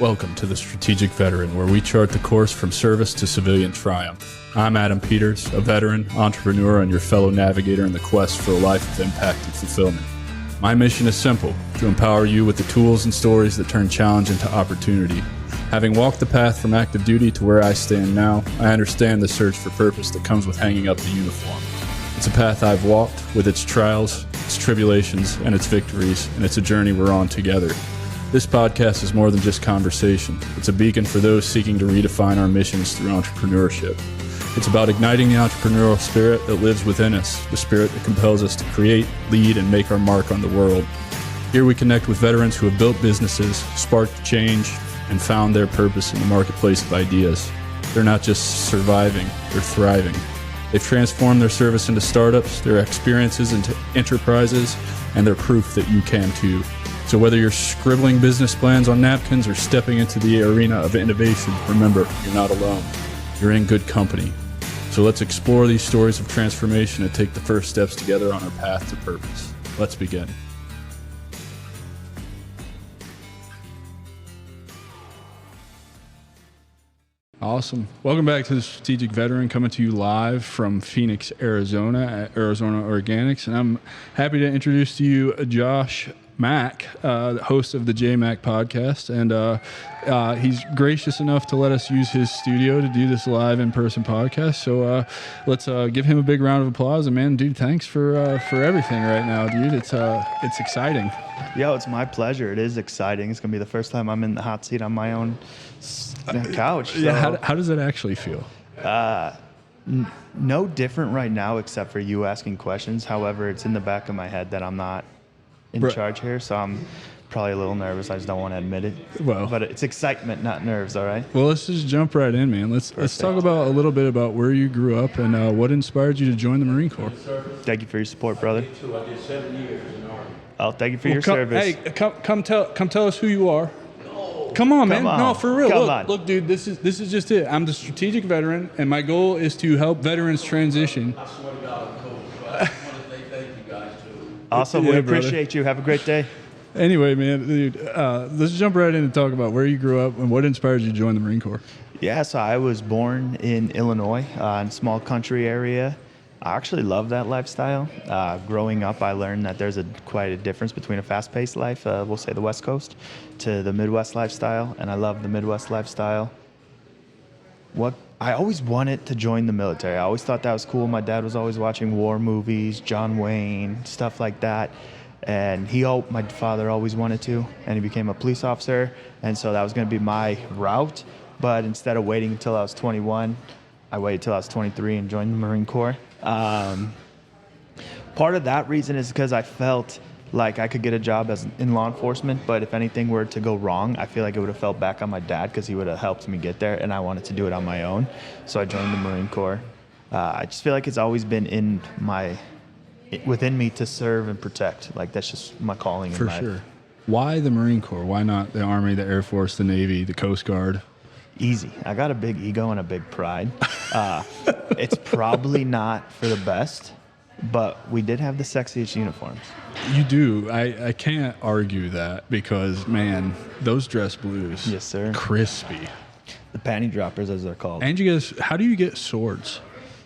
Welcome to the Strategic Veteran, where we chart the course from service to civilian triumph. I'm Adam Peters, a veteran, entrepreneur, and your fellow navigator in the quest for a life of impact and fulfillment. My mission is simple: to empower you with the tools and stories that turn challenge into opportunity. Having walked the path from active duty to where I stand now, I understand the search for purpose that comes with hanging up the uniform. It's a path I've walked, with its trials, its tribulations, and its victories, and it's a journey we're on together. This podcast is more than just conversation. It's a beacon for those seeking to redefine our missions through entrepreneurship. It's about igniting the entrepreneurial spirit that lives within us, the spirit that compels us to create, lead, and make our mark on the world. Here we connect with veterans who have built businesses, sparked change, and found their purpose in the marketplace of ideas. They're not just surviving, they're thriving. They've transformed their service into startups, their experiences into enterprises, and they're proof that you can too. So whether you're scribbling business plans on napkins or stepping into the arena of innovation, remember, you're not alone. You're in good company. So let's explore these stories of transformation and take the first steps together on our path to purpose. Let's begin. Awesome. Welcome back to the Strategic Veteran, coming to you live from Phoenix, Arizona at Arizona Organics. And I'm happy to introduce to you JMach, the host of the JMach podcast. And he's gracious enough to let us use his studio to do this live in-person podcast. So let's give him a big round of applause. And man, dude, thanks for everything right now, dude. It's exciting. Yo, it's my pleasure. It is exciting. It's going to be the first time I'm in the hot seat on my own couch. So. Yeah, how does that actually feel? No different right now except for you asking questions. However, it's in the back of my head that I'm not in charge here, so I'm probably a little nervous. I just don't want to admit it. Well, but it's excitement, not nerves, all right? Well, let's just jump right in, man. Let's talk about a little bit about where you grew up and what inspired you to join the Marine Corps. Thank you for your support, brother. I did 7 years in the Army. Oh, thank you for your service. Hey, come tell us who you are. Come on, man. No, for real. Look, dude, this is just it. I'm the Strategic Veteran, and my goal is to help veterans transition. I swear to God, I'm cool. I want to say thank you guys, too. Awesome. Yeah, we appreciate you. Have a great day. Anyway, man, dude, let's jump right in and talk about where you grew up and what inspired you to join the Marine Corps. Yeah, so I was born in Illinois, in a small country area. I actually love that lifestyle. Growing up, I learned that there's quite a difference between a fast-paced life, we'll say the West Coast, to the Midwest lifestyle, and I love the Midwest lifestyle. I always wanted to join the military. I always thought that was cool. My dad was always watching war movies, John Wayne, stuff like that, and my father always wanted to, and he became a police officer, and so that was going to be my route. But instead of waiting until I was 21, I waited till I was 23 and joined the Marine Corps. Part of that reason is because I felt like I could get a job in law enforcement, but if anything were to go wrong, I feel like it would have fell back on my dad because he would have helped me get there, and I wanted to do it on my own. So I joined the Marine Corps. I just feel like it's always been within me to serve and protect. Like, that's just my calling in life. For sure. Why the Marine Corps? Why not the Army, the Air Force, the Navy, the Coast Guard? Easy. I got a big ego and a big pride. It's probably not for the best, but we did have the sexiest uniforms. You do. I can't argue that because, man, those dress blues. Yes, sir. Crispy. The panty droppers, as they're called. And you guys, how do you get swords?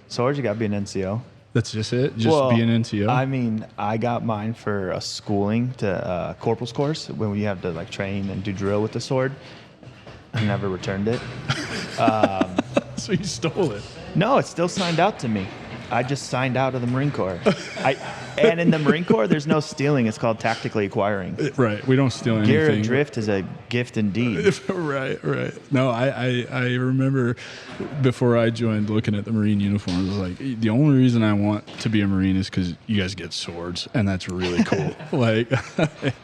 Swords, you got to be an NCO. That's just it? Just be an NCO? I mean, I got mine for a schooling to corporal's course when we have to like train and do drill with the sword. I never returned it. So you stole it? No, it's still signed out to me. I just signed out of the Marine Corps. And in the Marine Corps, there's no stealing. It's called tactically acquiring. Right. We don't steal anything. Gear adrift is a gift indeed. Right. No, I remember before I joined looking at the Marine uniforms, I was like, the only reason I want to be a Marine is because you guys get swords, and that's really cool. Like,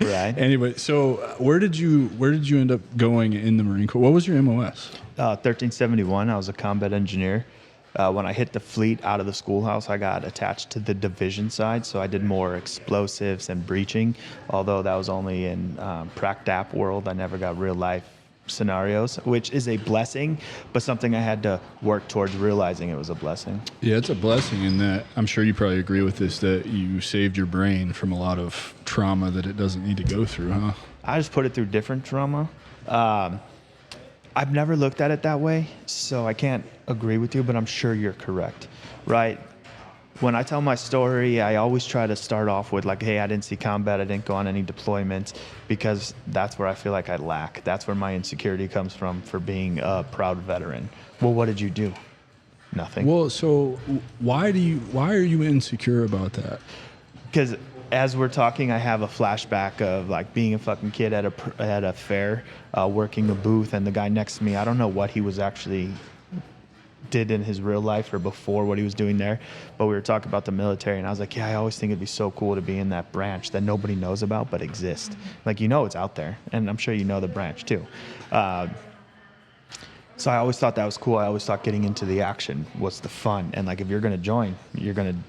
right. Anyway, so where did you end up going in the Marine Corps? What was your MOS? 1371. I was a combat engineer. When I hit the fleet out of the schoolhouse, I got attached to the division side, so I did more explosives and breaching, although that was only in prac-dap world. I never got real-life scenarios, which is a blessing, but something I had to work towards realizing it was a blessing. Yeah, it's a blessing in that I'm sure you probably agree with this, that you saved your brain from a lot of trauma that it doesn't need to go through, huh? I just put it through different trauma. I've never looked at it that way, so I can't agree with you, but I'm sure you're correct, right? When I tell my story, I always try to start off with like, hey, I didn't see combat, I didn't go on any deployments, because that's where I feel like I lack. That's where my insecurity comes from for being a proud veteran. Well, what did you do? Nothing. Well, so why are you insecure about that? Because as we're talking, I have a flashback of like being a fucking kid at a fair, working a booth, and the guy next to me, I don't know what he was actually did in his real life or before what he was doing there, but we were talking about the military, and I was like, yeah, I always think it'd be so cool to be in that branch that nobody knows about but exists. Like, it's out there, and I'm sure you know the branch too. So I always thought that was cool. I always thought getting into the action was the fun, and like if you're going to join, you're going to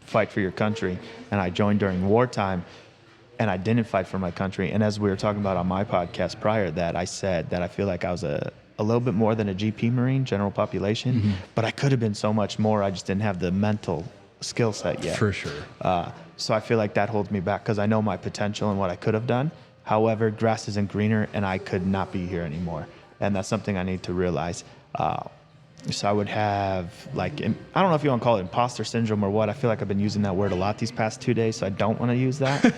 fight for your country. And I joined during wartime, and I didn't fight for my country. And as we were talking about on my podcast prior, that I said that I feel like I was a little bit more than a GP Marine, general population, but I could have been so much more. I just didn't have the mental skill set yet. For sure. So I feel like that holds me back because I know my potential and what I could have done. However, grass isn't greener, and I could not be here anymore. And that's something I need to realize. So I would have, like, I don't know if you want to call it imposter syndrome or what. I feel like I've been using that word a lot these past 2 days, so I don't want to use that.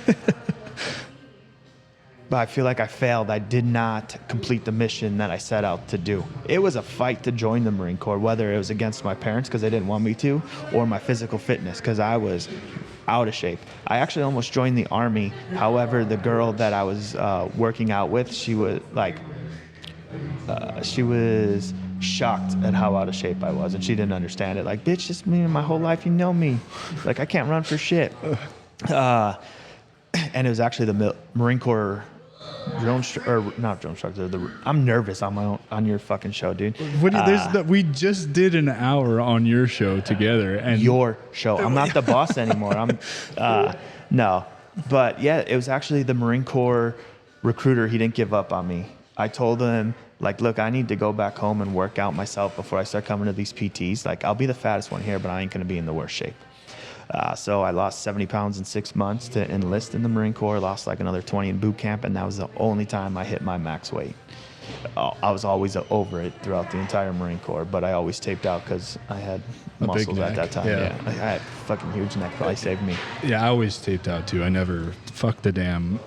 But I feel like I failed. I did not complete the mission that I set out to do. It was a fight to join the Marine Corps, whether it was against my parents because they didn't want me to, or my physical fitness because I was out of shape. I actually almost joined the Army. However, the girl that I was working out with, she was shocked at how out of shape I was, and she didn't understand it. Like, bitch, it's me my whole life. You know me. Like, I can't run for shit. And it was actually the Marine Corps not drone instructor. I'm nervous on your fucking show, dude. We just did an hour on your show together, and your show. I'm not the boss anymore. No, but yeah, it was actually the Marine Corps recruiter. He didn't give up on me. I told him, like, look, I need to go back home and work out myself before I start coming to these PTs. Like, I'll be the fattest one here, but I ain't gonna be in the worst shape. So I lost 70 pounds in 6 months to enlist in the Marine Corps, lost like another 20 in boot camp, and that was the only time I hit my max weight. I was always over it throughout the entire Marine Corps, but I always taped out because I had muscles at that time. Yeah. I had fucking huge neck, probably saved me. Yeah, I always taped out too. I never, fuck the damn,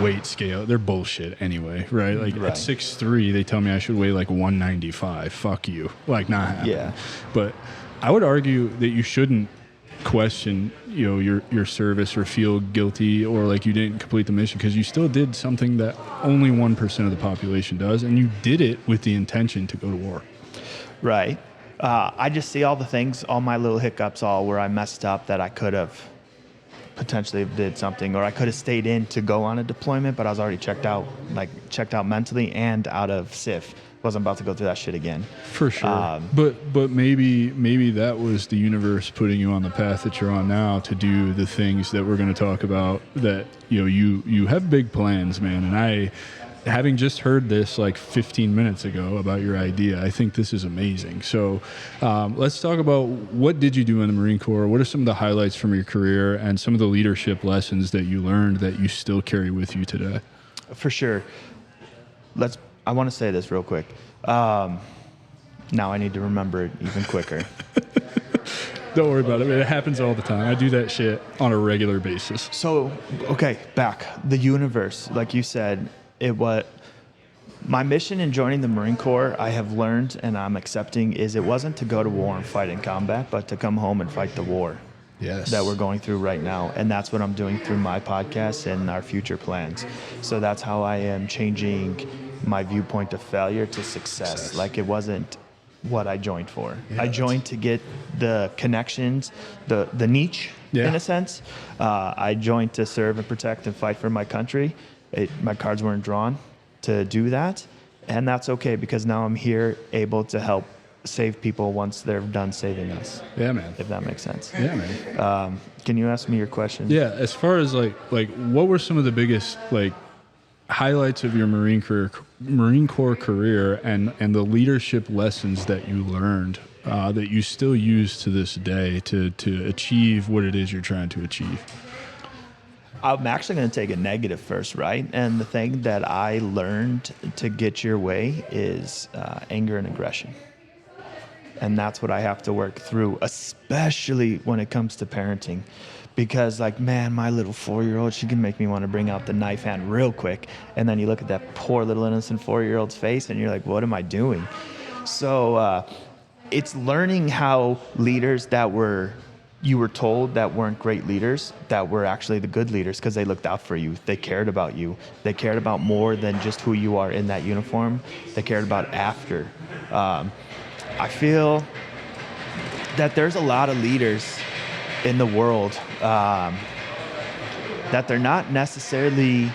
weight scale. They're bullshit anyway, right? Like at 6'3", they tell me I should weigh like 195. Fuck you. Like, not happening. Yeah. But I would argue that you shouldn't question your service or feel guilty or like you didn't complete the mission, because you still did something that only 1% of the population does, and you did it with the intention to go to war. Right. I just see all the things, all my little hiccups, all where I messed up that I could have potentially did something, or I could have stayed in to go on a deployment, but I was already checked out mentally and out of SIF. Wasn't about to go through that shit again. For sure. But maybe that was the universe putting you on the path that you're on now to do the things that we're going to talk about. That you have big plans, man. And I, having just heard this like 15 minutes ago about your idea, I think this is amazing. So let's talk about, what did you do in the Marine Corps? What are some of the highlights from your career and some of the leadership lessons that you learned that you still carry with you today? For sure. I want to say this real quick. Now I need to remember it even quicker. Don't worry about it. It happens all the time. I do that shit on a regular basis. So, okay, back. The universe, like you said, my mission in joining the Marine Corps, I have learned and I'm accepting, is it wasn't to go to war and fight in combat, but to come home and fight the war. Yes. That we're going through right now. And that's what I'm doing through my podcast and our future plans. So that's how I am changing my viewpoint of failure to success. Like, it wasn't what I joined for. Yeah, I joined to get the connections, the niche, in a sense. I joined to serve and protect and fight for my country. My cards weren't drawn to do that. And that's okay, because now I'm here able to help save people once they're done saving us. Yeah, man. If that makes sense. Yeah, man. Can you ask me your question? Yeah, as far as like what were some of the biggest highlights of your Marine Corps career and the leadership lessons that you learned that you still use to this day to achieve what it is you're trying to achieve? I'm actually going to take a negative first, right? And the thing that I learned to get your way is anger and aggression. And that's what I have to work through, especially when it comes to parenting. Because, like, man, my little 4-year-old, she can make me want to bring out the knife hand real quick. And then you look at that poor little innocent 4-year-old's face and you're like, what am I doing? So it's learning how leaders that you were told that weren't great leaders, that were actually the good leaders because they looked out for you. They cared about you. They cared about more than just who you are in that uniform. They cared about after. I feel that there's a lot of leaders in the world that they're not necessarily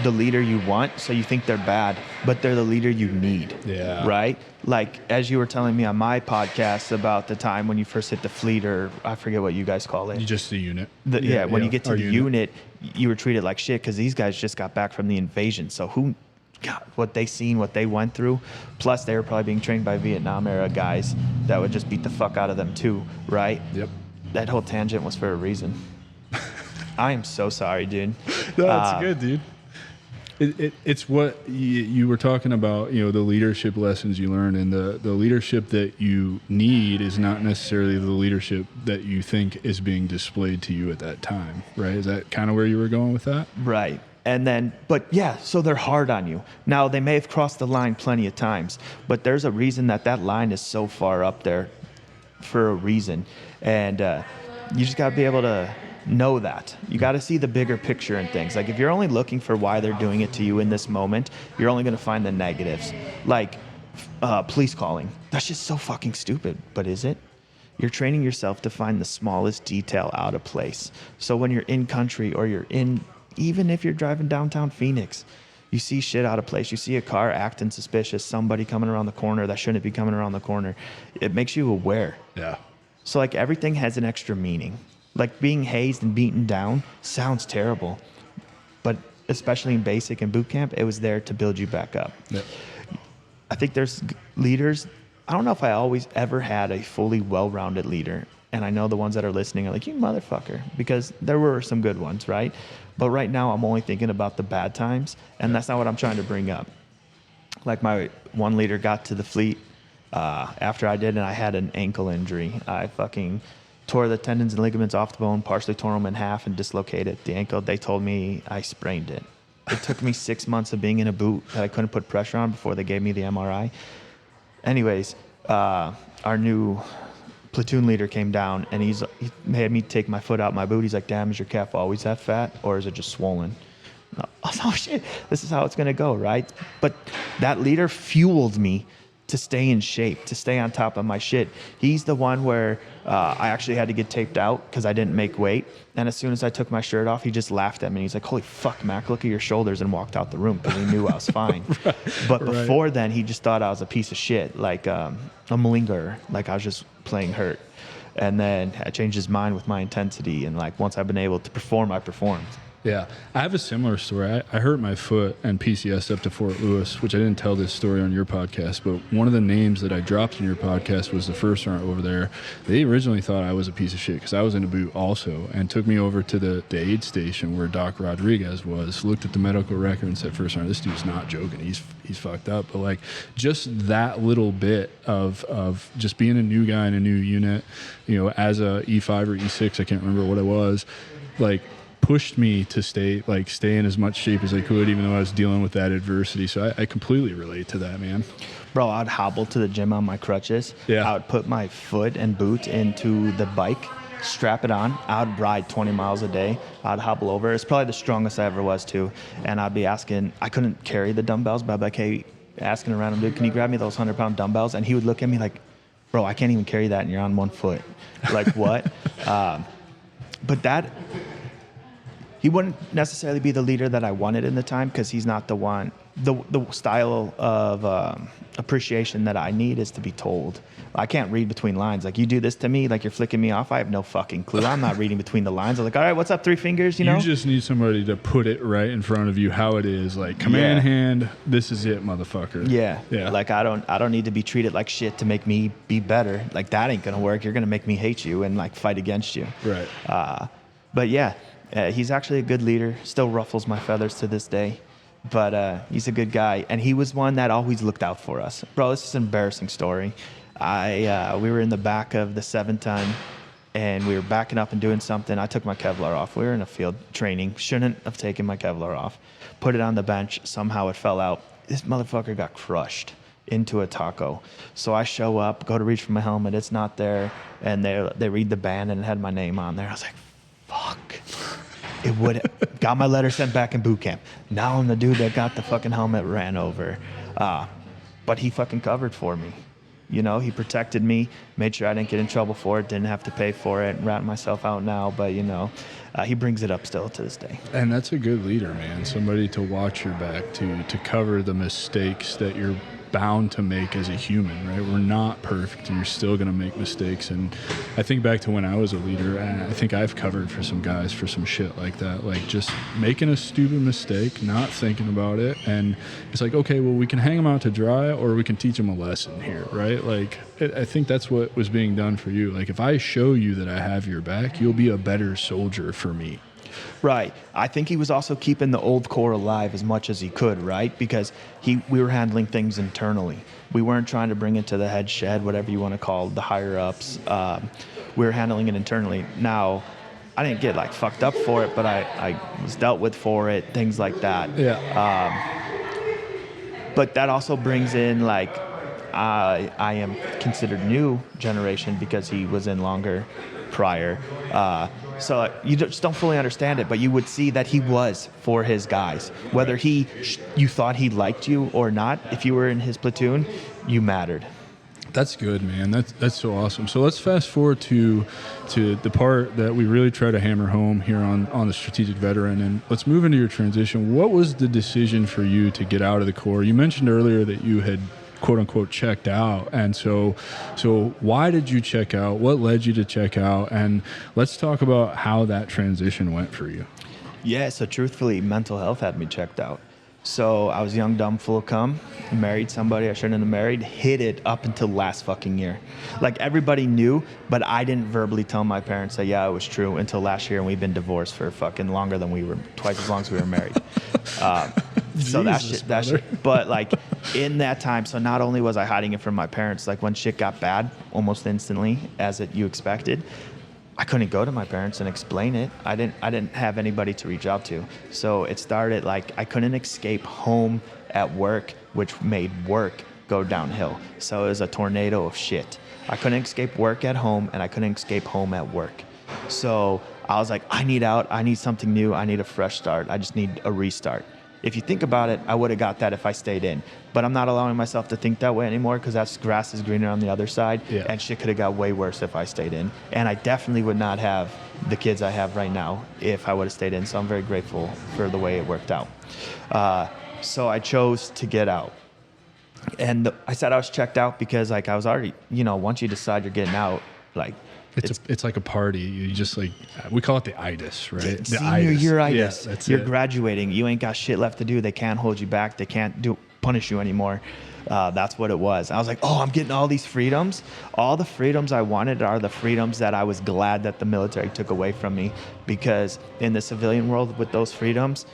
the leader you want, so you think they're bad, but they're the leader you need. Yeah. Right? Like, as you were telling me on my podcast about the time when you first hit the fleet, or I forget what you guys call it. Just the unit. When you get to the unit, you were treated like shit because these guys just got back from the invasion. So God, what they seen, what they went through, plus they were probably being trained by Vietnam era guys that would just beat the fuck out of them too, right? Yep. That whole tangent was for a reason. I am so sorry, dude. No, that's good, dude. It's what you were talking about, the leadership lessons you learn, and the leadership that you need is not necessarily the leadership that you think is being displayed to you at that time, right? Is that kind of where you were going with that? Right. And then, but yeah, so they're hard on you. Now, they may have crossed the line plenty of times, but there's a reason that line is so far up there for a reason. And you just got to be able to know that. You got to see the bigger picture and things. Like, if you're only looking for why they're doing it to you in this moment, you're only going to find the negatives. Like police calling. That's just so fucking stupid. But is it? You're training yourself to find the smallest detail out of place. So when you're in country, or even if you're driving downtown Phoenix, you see shit out of place. You see a car acting suspicious, somebody coming around the corner that shouldn't be coming around the corner. It makes you aware. Yeah. So, like, everything has an extra meaning. Like, being hazed and beaten down sounds terrible, but especially in basic and boot camp, it was there to build you back up. Yep. I think there's leaders. I don't know if I always ever had a fully well-rounded leader. And I know the ones that are listening are like, you motherfucker, because there were some good ones, right? But right now I'm only thinking about the bad times, and that's not what I'm trying to bring up. Like, my one leader got to the fleet after I did, and I had an ankle injury. I fucking tore the tendons and ligaments off the bone, partially tore them in half and dislocated the ankle. They told me I sprained it. It took me 6 months of being in a boot that I couldn't put pressure on before they gave me the MRI. Anyways, our new platoon leader came down, and he made me take my foot out my boot. He's like, damn, is your calf always that fat, or is it just swollen? I was like, oh shit, this is how it's gonna go, right? But that leader fueled me to stay in shape, to stay on top of my shit. He's the one where I actually had to get taped out because I didn't make weight. And as soon as I took my shirt off, he just laughed at me. He's like, holy fuck, Mac, look at your shoulders, and walked out the room because he knew I was fine. But before then, he just thought I was a piece of shit, like a malingerer, like I was just playing hurt. And then I changed his mind with my intensity. And like, once I've been able to perform, I performed. Yeah, I have a similar story. I hurt my foot and PCS up to Fort Lewis, which I didn't tell this story on your podcast, but one of the names that I dropped in your podcast was the first sergeant over there. They originally thought I was a piece of shit because I was in a boot also, and took me over to the aid station where Doc Rodriguez was, looked at the medical record and said, first sergeant, this dude's not joking. He's fucked up. But like, just that little bit of just being a new guy in a new unit, as a E5 or E6, I can't remember what it was, like, pushed me to stay in as much shape as I could, even though I was dealing with that adversity. So I completely relate to that, man. Bro, I'd hobble to the gym on my crutches. Yeah. I would put my foot and boot into the bike, strap it on. I would ride 20 miles a day. I'd hobble over. It's probably the strongest I ever was too. And I'd be asking, I couldn't carry the dumbbells, but I'd be like, hey, asking a random dude, can you grab me those 100-pound dumbbells? And he would look at me like, bro, I can't even carry that, and you're on one foot. Like, what? But that... He wouldn't necessarily be the leader that I wanted in the time, because he's not the one. The style of appreciation that I need is to be told. I can't read between lines. Like, you do this to me, like you're flicking me off. I have no fucking clue. I'm not reading between the lines. I'm like, all right, what's up, three fingers, you know? You just need somebody to put it right in front of you how it is. Like, command hand, this is it, motherfucker. Yeah. Yeah. Like, I don't need to be treated like shit to make me be better. Like, that ain't going to work. You're going to make me hate you and, like, fight against you. Right. But, yeah. He's actually a good leader. Still ruffles my feathers to this day, but he's a good guy. And he was one that always looked out for us. Bro, this is an embarrassing story. We were in the back of the 7-ton, and we were backing up and doing something. I took my Kevlar off. We were in a field training. Shouldn't have taken my Kevlar off. Put it on the bench. Somehow it fell out. This motherfucker got crushed into a taco. So I show up, go to reach for my helmet. It's not there. And they read the band, and it had my name on there. I was like, fuck. It would got my letter sent back in boot camp. Now I'm the dude that got the fucking helmet ran over. But he fucking covered for me. You know, he protected me, made sure I didn't get in trouble for it, didn't have to pay for it, rat myself out now. But, you know, he brings it up still to this day. And that's a good leader, man. Somebody to watch your back, to cover the mistakes that you're bound to make as a human, right? We're not perfect. You're still going to make mistakes. And I think back to when I was a leader, and I think I've covered for some guys for some shit like that, like just making a stupid mistake, not thinking about it. And it's like, okay, well, we can hang them out to dry, or we can teach them a lesson here, right? Like, I think that's what was being done for you. Like, if I show you that I have your back, you'll be a better soldier for me. Right. I think he was also keeping the old core alive as much as he could, right? Because we were handling things internally. We weren't trying to bring it to the head shed, whatever you want to call the higher ups. We were handling it internally. Now, I didn't get like fucked up for it, but I was dealt with for it, things like that. Yeah. But that also brings in like, I am considered new generation because he was in longer prior. So you just don't fully understand it, but you would see that he was for his guys. Whether you thought he liked you or not, if you were in his platoon, you mattered. That's good, man. That's so awesome. So let's fast forward to the part that we really try to hammer home here on the Strategic Veteran, and let's move into your transition. What was the decision for you to get out of the Corps? You mentioned earlier that you had quote unquote checked out, and so why did you check out? What led you to check out? And let's talk about how that transition went for you. Yeah, so truthfully, mental health had me checked out. So I was young, dumb, full of cum, married somebody I shouldn't have married, hid it up until last fucking year. Like, everybody knew, but I didn't verbally tell my parents that, yeah, it was true until last year, and we've been divorced for fucking longer than twice as long as we were married. So that shit, but like in that time, so not only was I hiding it from my parents, like when shit got bad, almost instantly, you expected, I couldn't go to my parents and explain it. I didn't have anybody to reach out to. So it started like I couldn't escape home at work, which made work go downhill. So it was a tornado of shit. I couldn't escape work at home, and I couldn't escape home at work. So I was like, I need out. I need something new. I need a fresh start. I just need a restart. If you think about it, I would have got that if I stayed in. But I'm not allowing myself to think that way anymore, because that's grass is greener on the other side. Yeah. And shit could have got way worse if I stayed in. And I definitely would not have the kids I have right now if I would have stayed in. So I'm very grateful for the way it worked out. So I chose to get out. And I said I was checked out because like I was already, once you decide you're getting out, like, it's like a party. You just like, we call it the itis, right? The senior year itis. Yeah, You're graduating. You ain't got shit left to do. They can't hold you back. They can't punish you anymore. That's what it was. I was like, oh, I'm getting all these freedoms. All the freedoms I wanted are the freedoms that I was glad that the military took away from me, because in the civilian world with those freedoms,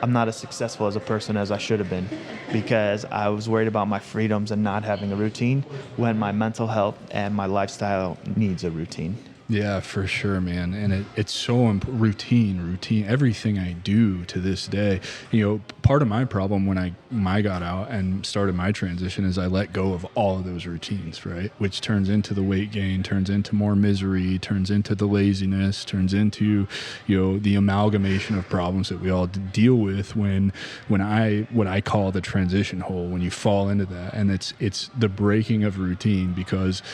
I'm not as successful as a person as I should have been, because I was worried about my freedoms and not having a routine when my mental health and my lifestyle needs a routine. Yeah, for sure, man. And it's so routine. Everything I do to this day, part of my problem when I got out and started my transition is I let go of all of those routines, right? Which turns into the weight gain, turns into more misery, turns into the laziness, turns into, the amalgamation of problems that we all deal with when what I call the transition hole, when you fall into that. And it's the breaking of routine, because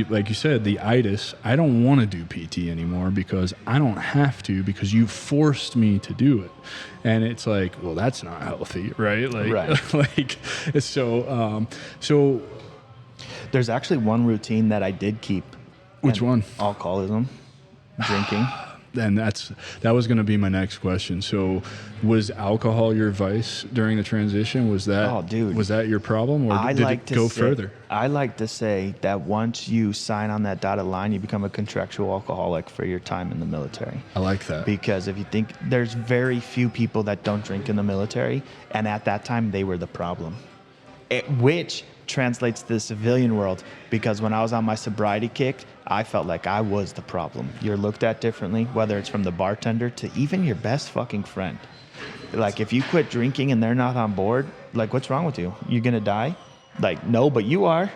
like you said, the itis, I don't want to do PT anymore because I don't have to, because you forced me to do it. And it's like, well, that's not healthy, right? Like, right. Like, so there's actually one routine that I did keep. Which one? Alcoholism, drinking. And that was going to be my next question. So, was alcohol your vice during the transition? Was that was that your problem, or did it go further? I like to say that once you sign on that dotted line, you become a contractual alcoholic for your time in the military. I like that. Because if you think, there's very few people that don't drink in the military, and at that time they were the problem. Which translates to the civilian world, because when I was on my sobriety kick, I felt like I was the problem. You're looked at differently, whether it's from the bartender to even your best fucking friend. Like, if you quit drinking and they're not on board, like, what's wrong with you? You gonna die? Like, no, but you are.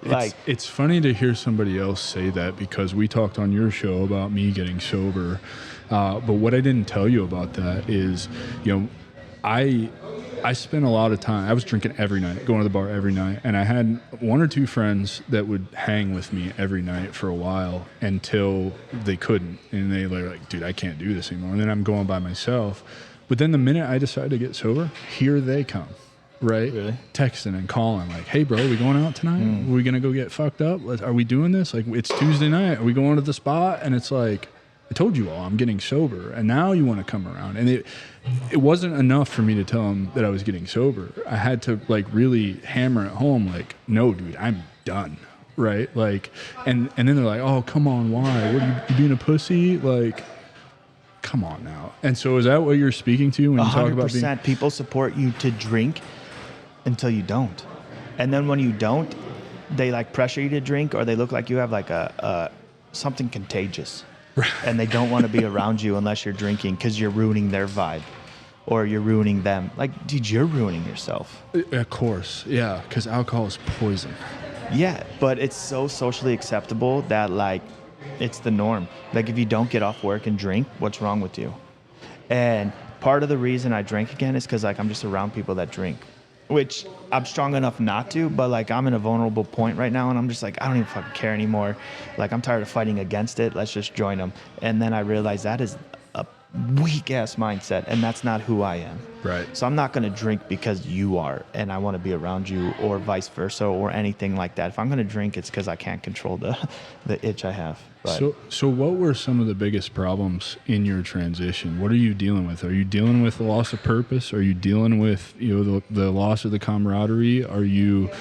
Like, it's funny to hear somebody else say that, because we talked on your show about me getting sober. But what I didn't tell you about that is, I spent a lot of time, I was drinking every night, going to the bar every night, and I had one or two friends that would hang with me every night for a while until they couldn't. And they were like, dude, I can't do this anymore. And then I'm going by myself. But then the minute I decided to get sober, here they come, right? Really? Texting and calling like, hey, bro, we going out tonight? Are we going to go get fucked up? Are we doing this? Like, it's Tuesday night. Are we going to the spot? And it's like, I told you all, I'm getting sober, and now you want to come around. And it wasn't enough for me to tell them that I was getting sober. I had to like really hammer it home, like, no, dude, I'm done, right? Like, and then they're like, oh, come on, why? What are you being a pussy? Like, come on now. And so is that what you're speaking to when you talk about being? 100%. People support you to drink until you don't, and then when you don't, they like pressure you to drink, or they look like you have like a something contagious. And they don't want to be around you unless you're drinking, because you're ruining their vibe, or you're ruining them. Like, dude, you're ruining yourself. Of course, yeah, because alcohol is poison. Yeah, but it's so socially acceptable that, like, it's the norm. Like, if you don't get off work and drink, what's wrong with you? And part of the reason I drink again is because, like, I'm just around people that drink, which I'm strong enough not to, but like, I'm in a vulnerable point right now, and I'm just like, I don't even fucking care anymore. Like, I'm tired of fighting against it. Let's just join them. And then I realized that is a weak ass mindset, and that's not who I am. Right. So I'm not going to drink because you are, and I want to be around you, or vice versa, or anything like that. If I'm going to drink, it's because I can't control the itch I have. But. So what were some of the biggest problems in your transition? What are you dealing with? Are you dealing with the loss of purpose? Are you dealing with the loss of the camaraderie? Are you,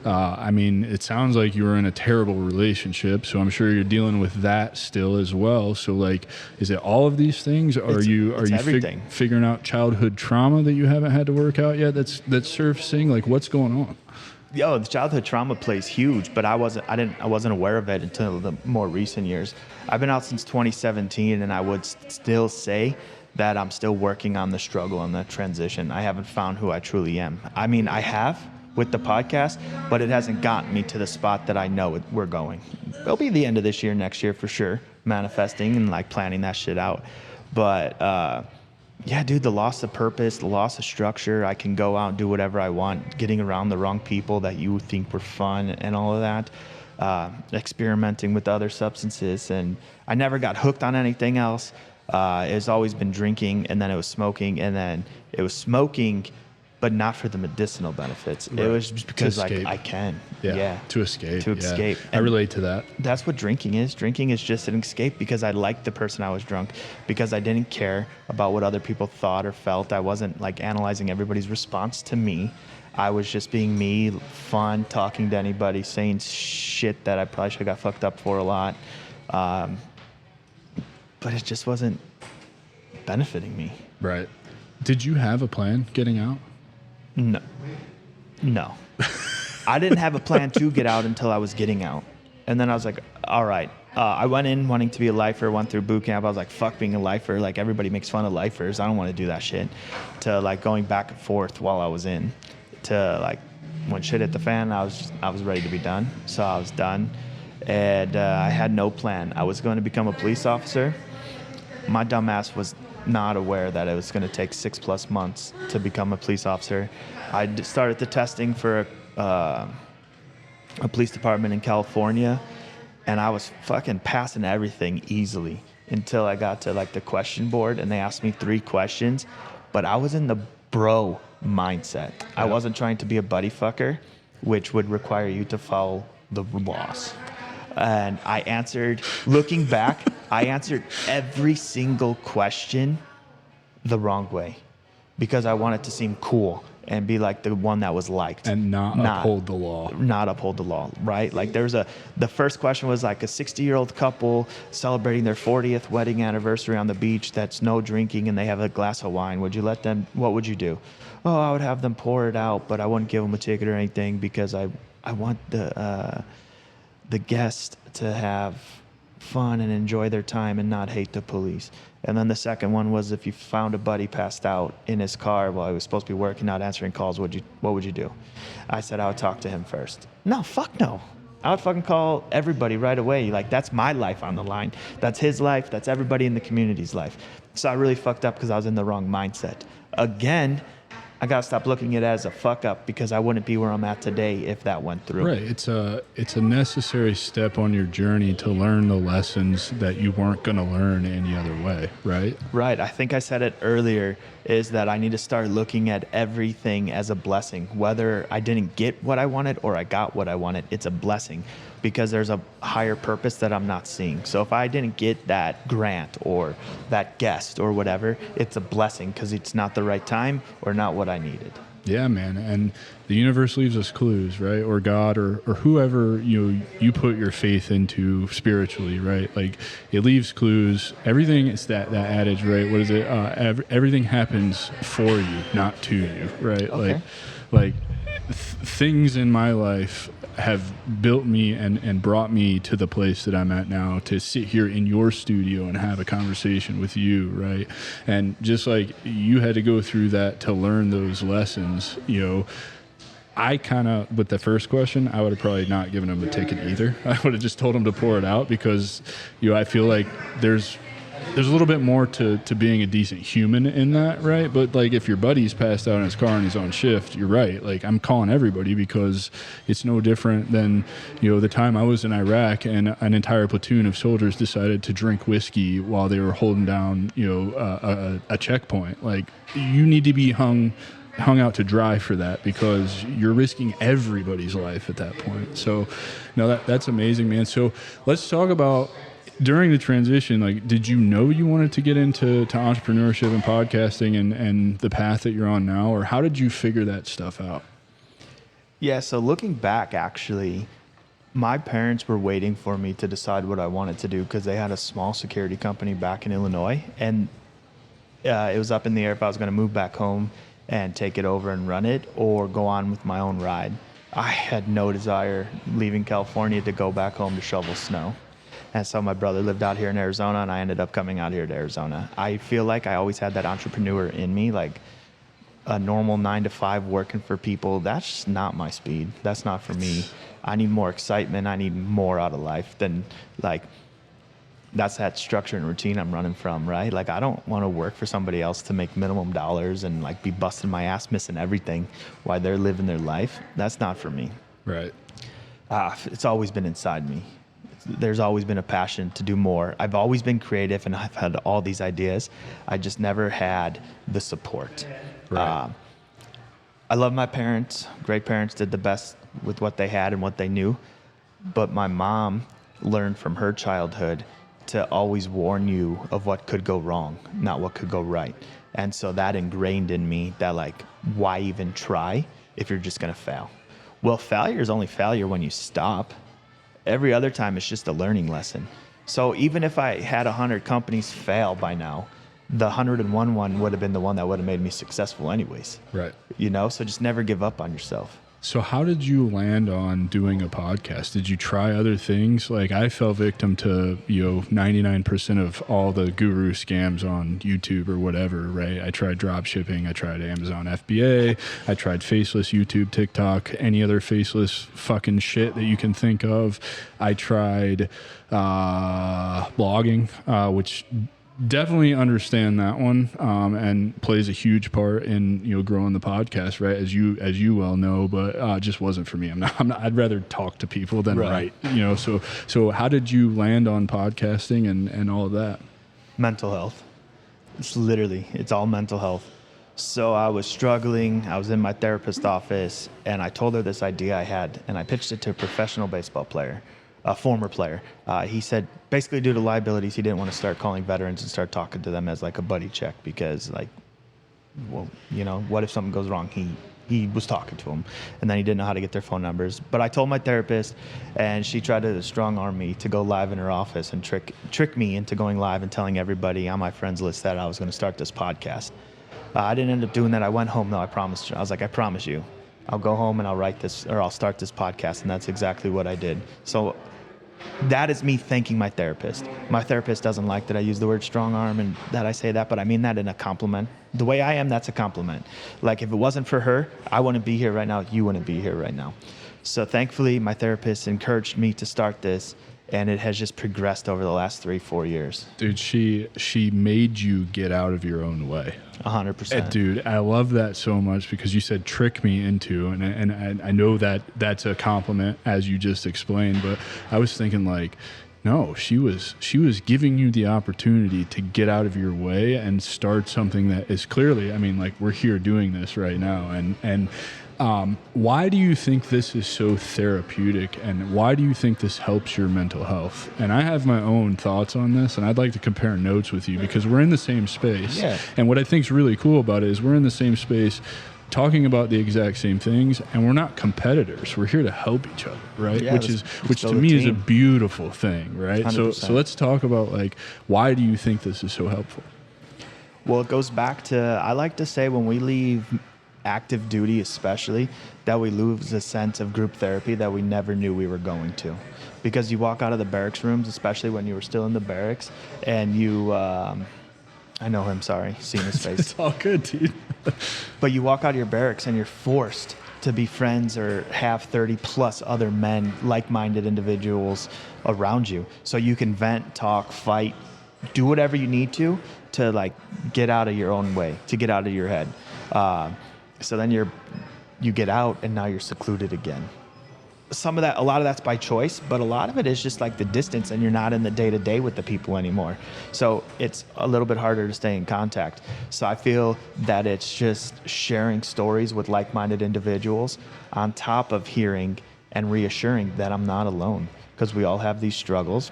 I mean, it sounds like you were in a terrible relationship, so I'm sure you're dealing with that still as well. So like, is it all of these things? Are you figuring out childhood trauma that you haven't had to work out yet? That's surfacing. Like, what's going on? The childhood trauma plays huge, but I wasn't aware of it until the more recent years. I've been out since 2017, and I would still say that I'm still working on the struggle and the transition. I haven't found who I truly am. I mean, I have with the podcast, but it hasn't gotten me to the spot that I know we're going. It'll be the end of this year, next year for sure, manifesting and like planning that shit out. But yeah, dude, the loss of purpose, the loss of structure. I can go out and do whatever I want, getting around the wrong people that you think were fun and all of that, experimenting with other substances. And I never got hooked on anything else. It's always been drinking, and then it was smoking, and then it was smoking, but not for the medicinal benefits. Right. It was just because like I can. Yeah. To escape. And I relate to that. That's what drinking is. Drinking is just an escape, because I liked the person I was drunk, because I didn't care about what other people thought or felt. I wasn't like analyzing everybody's response to me. I was just being me, fun, talking to anybody, saying shit that I probably should have got fucked up for a lot. But it just wasn't benefiting me. Right. Did you have a plan getting out? No. I didn't have a plan to get out until I was getting out. And then I was like, all right. I went in wanting to be a lifer, went through boot camp. I was like, fuck being a lifer. Like, everybody makes fun of lifers. I don't want to do that shit. To like going back and forth while I was in. To like, when shit hit the fan, I was ready to be done. So I was done. And I had no plan. I was going to become a police officer. My dumb ass was not aware that it was going to take 6+ months to become a police officer. I started the testing for a police department in California, and I was fucking passing everything easily until I got to like the question board, and they asked me 3 questions, but I was in the bro mindset. I wasn't trying to be a buddy fucker, which would require you to follow the boss. And I answered, looking back, I answered every single question the wrong way because I wanted to seem cool and be like the one that was liked. And not uphold the law. Not uphold the law, right? Like the first question was like a 60-year-old couple celebrating their 40th wedding anniversary on the beach that's no drinking and they have a glass of wine. Would you let them, what would you do? Oh, I would have them pour it out, but I wouldn't give them a ticket or anything because I want the guest to have fun and enjoy their time and not hate the police. And then the second one was if you found a buddy passed out in his car while he was supposed to be working, not answering calls, what would you do? I said I would talk to him first. No, fuck no. I would fucking call everybody right away. Like, that's my life on the line. That's his life. That's everybody in the community's life. So I really fucked up because I was in the wrong mindset. Again, I gotta stop looking at it as a fuck up because I wouldn't be where I'm at today if that went through. Right. It's a necessary step on your journey to learn the lessons that you weren't going to learn any other way, right? Right. I think I said it earlier, is that I need to start looking at everything as a blessing. Whether I didn't get what I wanted or I got what I wanted, it's a blessing because there's a higher purpose that I'm not seeing. So if I didn't get that grant or that guest or whatever, it's a blessing because it's not the right time or not what I needed. Yeah, man. And the universe leaves us clues, right? Or God or whoever you put your faith into spiritually, right? Like, it leaves clues. Everything is that adage, right? What is it? Everything happens for you, not to you, right? Okay. Like things in my life have built me and brought me to the place that I'm at now, to sit here in your studio and have a conversation with you, right? And just like you had to go through that to learn those lessons, I kind of, with the first question, I would have probably not given him a ticket either. I would have just told him to pour it out because, I feel like there's a little bit more to being a decent human in that, right? But like, if your buddy's passed out in his car and he's on shift, you're right. Like, I'm calling everybody because it's no different than, the time I was in Iraq and an entire platoon of soldiers decided to drink whiskey while they were holding down, a checkpoint. Like, you need to be hung out to dry for that because you're risking everybody's life at that point. So, no, that's amazing, man. So let's talk about, during the transition, like, did you know you wanted to get into entrepreneurship and podcasting and the path that you're on now, or how did you figure that stuff out? Yeah, so looking back, actually, my parents were waiting for me to decide what I wanted to do because they had a small security company back in Illinois, and it was up in the air if I was going to move back home and take it over and run it or go on with my own ride. I had no desire leaving California to go back home to shovel snow. And so my brother lived out here in Arizona, and I ended up coming out here to Arizona. I feel like I always had that entrepreneur in me, like a normal 9-to-5 working for people. That's just not my speed. That's not for me. I need more excitement. I need more out of life than, like, that's that structure and routine I'm running from, right? Like, I don't want to work for somebody else to make minimum dollars and like be busting my ass missing everything while they're living their life. That's not for me. Right. It's always been inside me. There's always been a passion to do more. I've always been creative and I've had all these ideas. I just never had the support. Right. I love my parents. Great parents, did the best with what they had and what they knew. But my mom learned from her childhood to always warn you of what could go wrong, not what could go right. And so that ingrained in me that, like, why even try if you're just going to fail? Well, failure is only failure when you stop. Every other time, it's just a learning lesson. So even if I had 100 companies fail by now, the 101 one would have been the one that would have made me successful anyways. Right. So just never give up on yourself. So how did you land on doing a podcast? Did you try other things? Like, I fell victim to, 99% of all the guru scams on YouTube or whatever, right? I tried drop shipping. I tried Amazon FBA. I tried faceless YouTube, TikTok, any other faceless fucking shit that you can think of. I tried blogging, which definitely understand that one, and plays a huge part in growing the podcast, right? As you well know, but just wasn't for me. I'm not. I'd rather talk to people than write. So how did you land on podcasting and all of that? Mental health. It's all mental health. So I was struggling. I was in my therapist's office, and I told her this idea I had, and I pitched it to a professional baseball player. a former player. He said basically due to liabilities, he didn't want to start calling veterans and start talking to them as like a buddy check because like, well, you know, what if something goes wrong? He was talking to them, and then he didn't know how to get their phone numbers. But I told my therapist, and she tried to strong arm me to go live in her office and trick me into going live and telling everybody on my friends list that I was going to start this podcast. I didn't end up doing that. I went home though. I promised her. I was like, I promise you, I'll go home and I'll write this, or I'll start this podcast, and that's exactly what I did. So that is me thanking my therapist. My therapist doesn't like that I use the word strong arm and that I say that, but I mean that in a compliment. The way I am, that's a compliment. Like if it wasn't for her, I wouldn't be here right now. You wouldn't be here right now. So thankfully, my therapist encouraged me to start this, and it has just progressed over the last 3-4 years. Dude, she made you get out of your own way. 100%. Dude, I love that so much because you said trick me into, and I know that that's a compliment as you just explained, but I was thinking like, no, she was giving you the opportunity to get out of your way and start something that is clearly, I mean, like we're here doing this right now, and why do you think this is so therapeutic, and why do you think this helps your mental health? And I have my own thoughts on this, and I'd like to compare notes with you because we're in the same space. Yeah. And what I think is really cool about it is we're in the same space talking about the exact same things, and we're not competitors. We're here to help each other, right? Yeah, which to me is a beautiful thing, right? 100%. So let's talk about like, why do you think this is so helpful? Well, it goes back to, I like to say when we leave active duty especially, that we lose a sense of group therapy that we never knew we were going to. Because you walk out of the barracks rooms, especially when you were still in the barracks, and you, I know him, sorry, seeing his face. It's all good, dude. But you walk out of your barracks and you're forced to be friends or have 30 plus other men, like-minded individuals around you. So you can vent, talk, fight, do whatever you need to like get out of your own way, to get out of your head. So then you get out and now you're secluded again. A lot of that's by choice, but a lot of it is just like the distance, and you're not in the day-to-day with the people anymore. So it's a little bit harder to stay in contact. So I feel that it's just sharing stories with like-minded individuals on top of hearing and reassuring that I'm not alone, because we all have these struggles.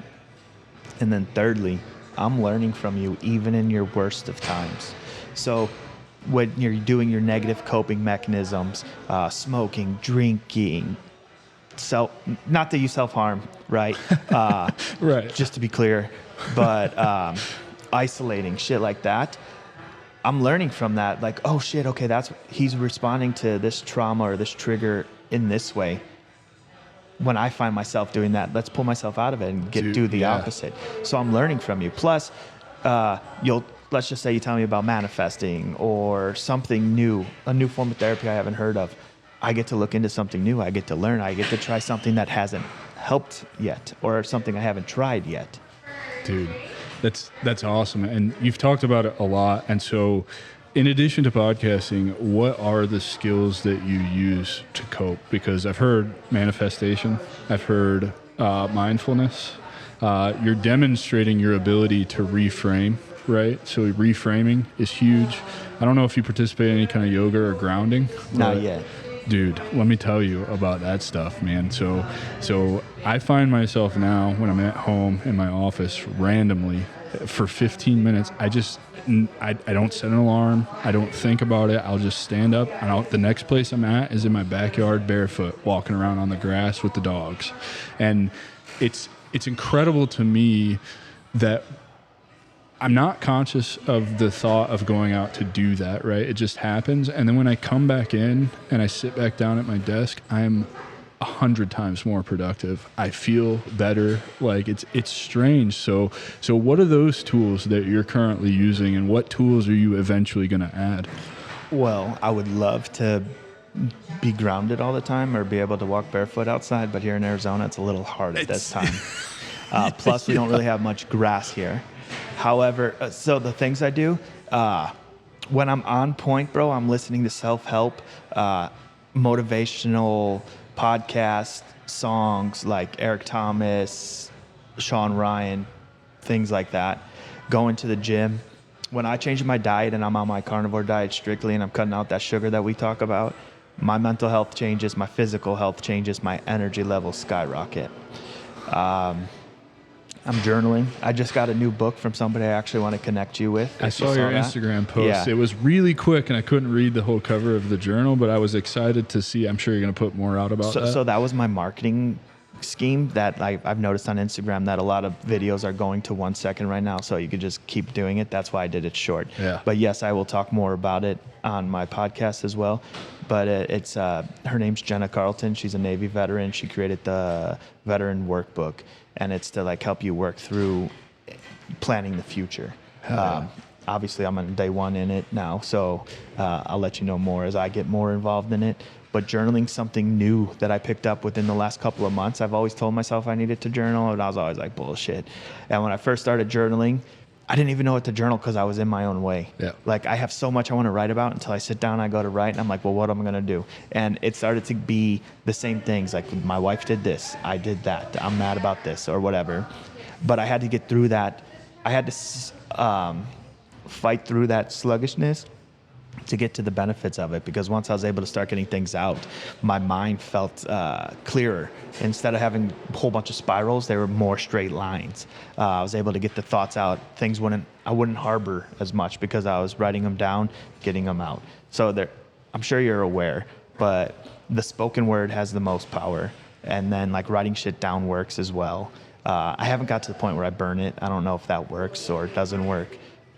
And then thirdly, I'm learning from you even in your worst of times. So when you're doing your negative coping mechanisms, smoking, drinking, not that you self-harm, right? Right. Just to be clear, but isolating, shit like that. I'm learning from that, like, oh shit, okay, he's responding to this trauma or this trigger in this way. When I find myself doing that, let's pull myself out of it and do the opposite. So I'm learning from you. Plus, let's just say you tell me about manifesting or something new, a new form of therapy I haven't heard of. I get to look into something new. I get to learn. I get to try something that hasn't helped yet, or something I haven't tried yet. Dude, that's awesome. And you've talked about it a lot. And so in addition to podcasting, what are the skills that you use to cope? Because I've heard manifestation. I've heard mindfulness. You're demonstrating your ability to reframe, right? So reframing is huge. I don't know if you participate in any kind of yoga or grounding. Not yet. Dude, let me tell you about that stuff, man. So I find myself now when I'm at home in my office randomly for 15 minutes, I don't set an alarm. I don't think about it. I'll just stand up, and the next place I'm at is in my backyard barefoot, walking around on the grass with the dogs. And it's incredible to me that I'm not conscious of the thought of going out to do that, right? It just happens. And then when I come back in and I sit back down at my desk, I'm 100 times more productive. I feel better. Like it's strange. So what are those tools that you're currently using, and what tools are you eventually going to add? Well, I would love to be grounded all the time or be able to walk barefoot outside, but here in Arizona, it's a little hard at this time. Plus, we don't really have much grass here. However, so the things I do, when I'm on point, bro, I'm listening to self-help, motivational podcasts, songs like Eric Thomas, Sean Ryan, things like that. Going to the gym. When I change my diet and I'm on my carnivore diet strictly and I'm cutting out that sugar that we talk about, my mental health changes, my physical health changes, my energy levels skyrocket. I'm journaling. I just got a new book from somebody I actually want to connect you with. I saw your that. Instagram post. Yeah. It was really quick, and I couldn't read the whole cover of the journal, but I was excited to see. I'm sure you're going to put more out about that. So that was my marketing scheme that I've noticed on Instagram that a lot of videos are going to 1 second right now, so you could just keep doing it. That's why I did it short. Yeah. But yes, I will talk more about it on my podcast as well. But it's her name's Jenna Carlton. She's a Navy veteran. She created the veteran workbook, and it's to like help you work through planning the future. Obviously, I'm on day one in it now, so I'll let you know more as I get more involved in it. But journaling, something new that I picked up within the last couple of months. I've always told myself I needed to journal, and I was always like, bullshit. And when I first started journaling, I didn't even know what to journal because I was in my own way. Yeah. Like, I have so much I want to write about until I sit down, I go to write, and I'm like, well, what am I going to do? And it started to be the same things. Like, my wife did this, I did that, I'm mad about this, or whatever. But I had to get through that. I had to fight through that sluggishness to get to the benefits of it, because once I was able to start getting things out, my mind felt clearer. Instead of having a whole bunch of spirals, they were more straight lines. I was able to get the thoughts out. I wouldn't harbor as much because I was writing them down, getting them out. So I'm sure you're aware, but the spoken word has the most power, and then like writing shit down works as well. I haven't got to the point where I burn it. I don't know if that works or it doesn't work.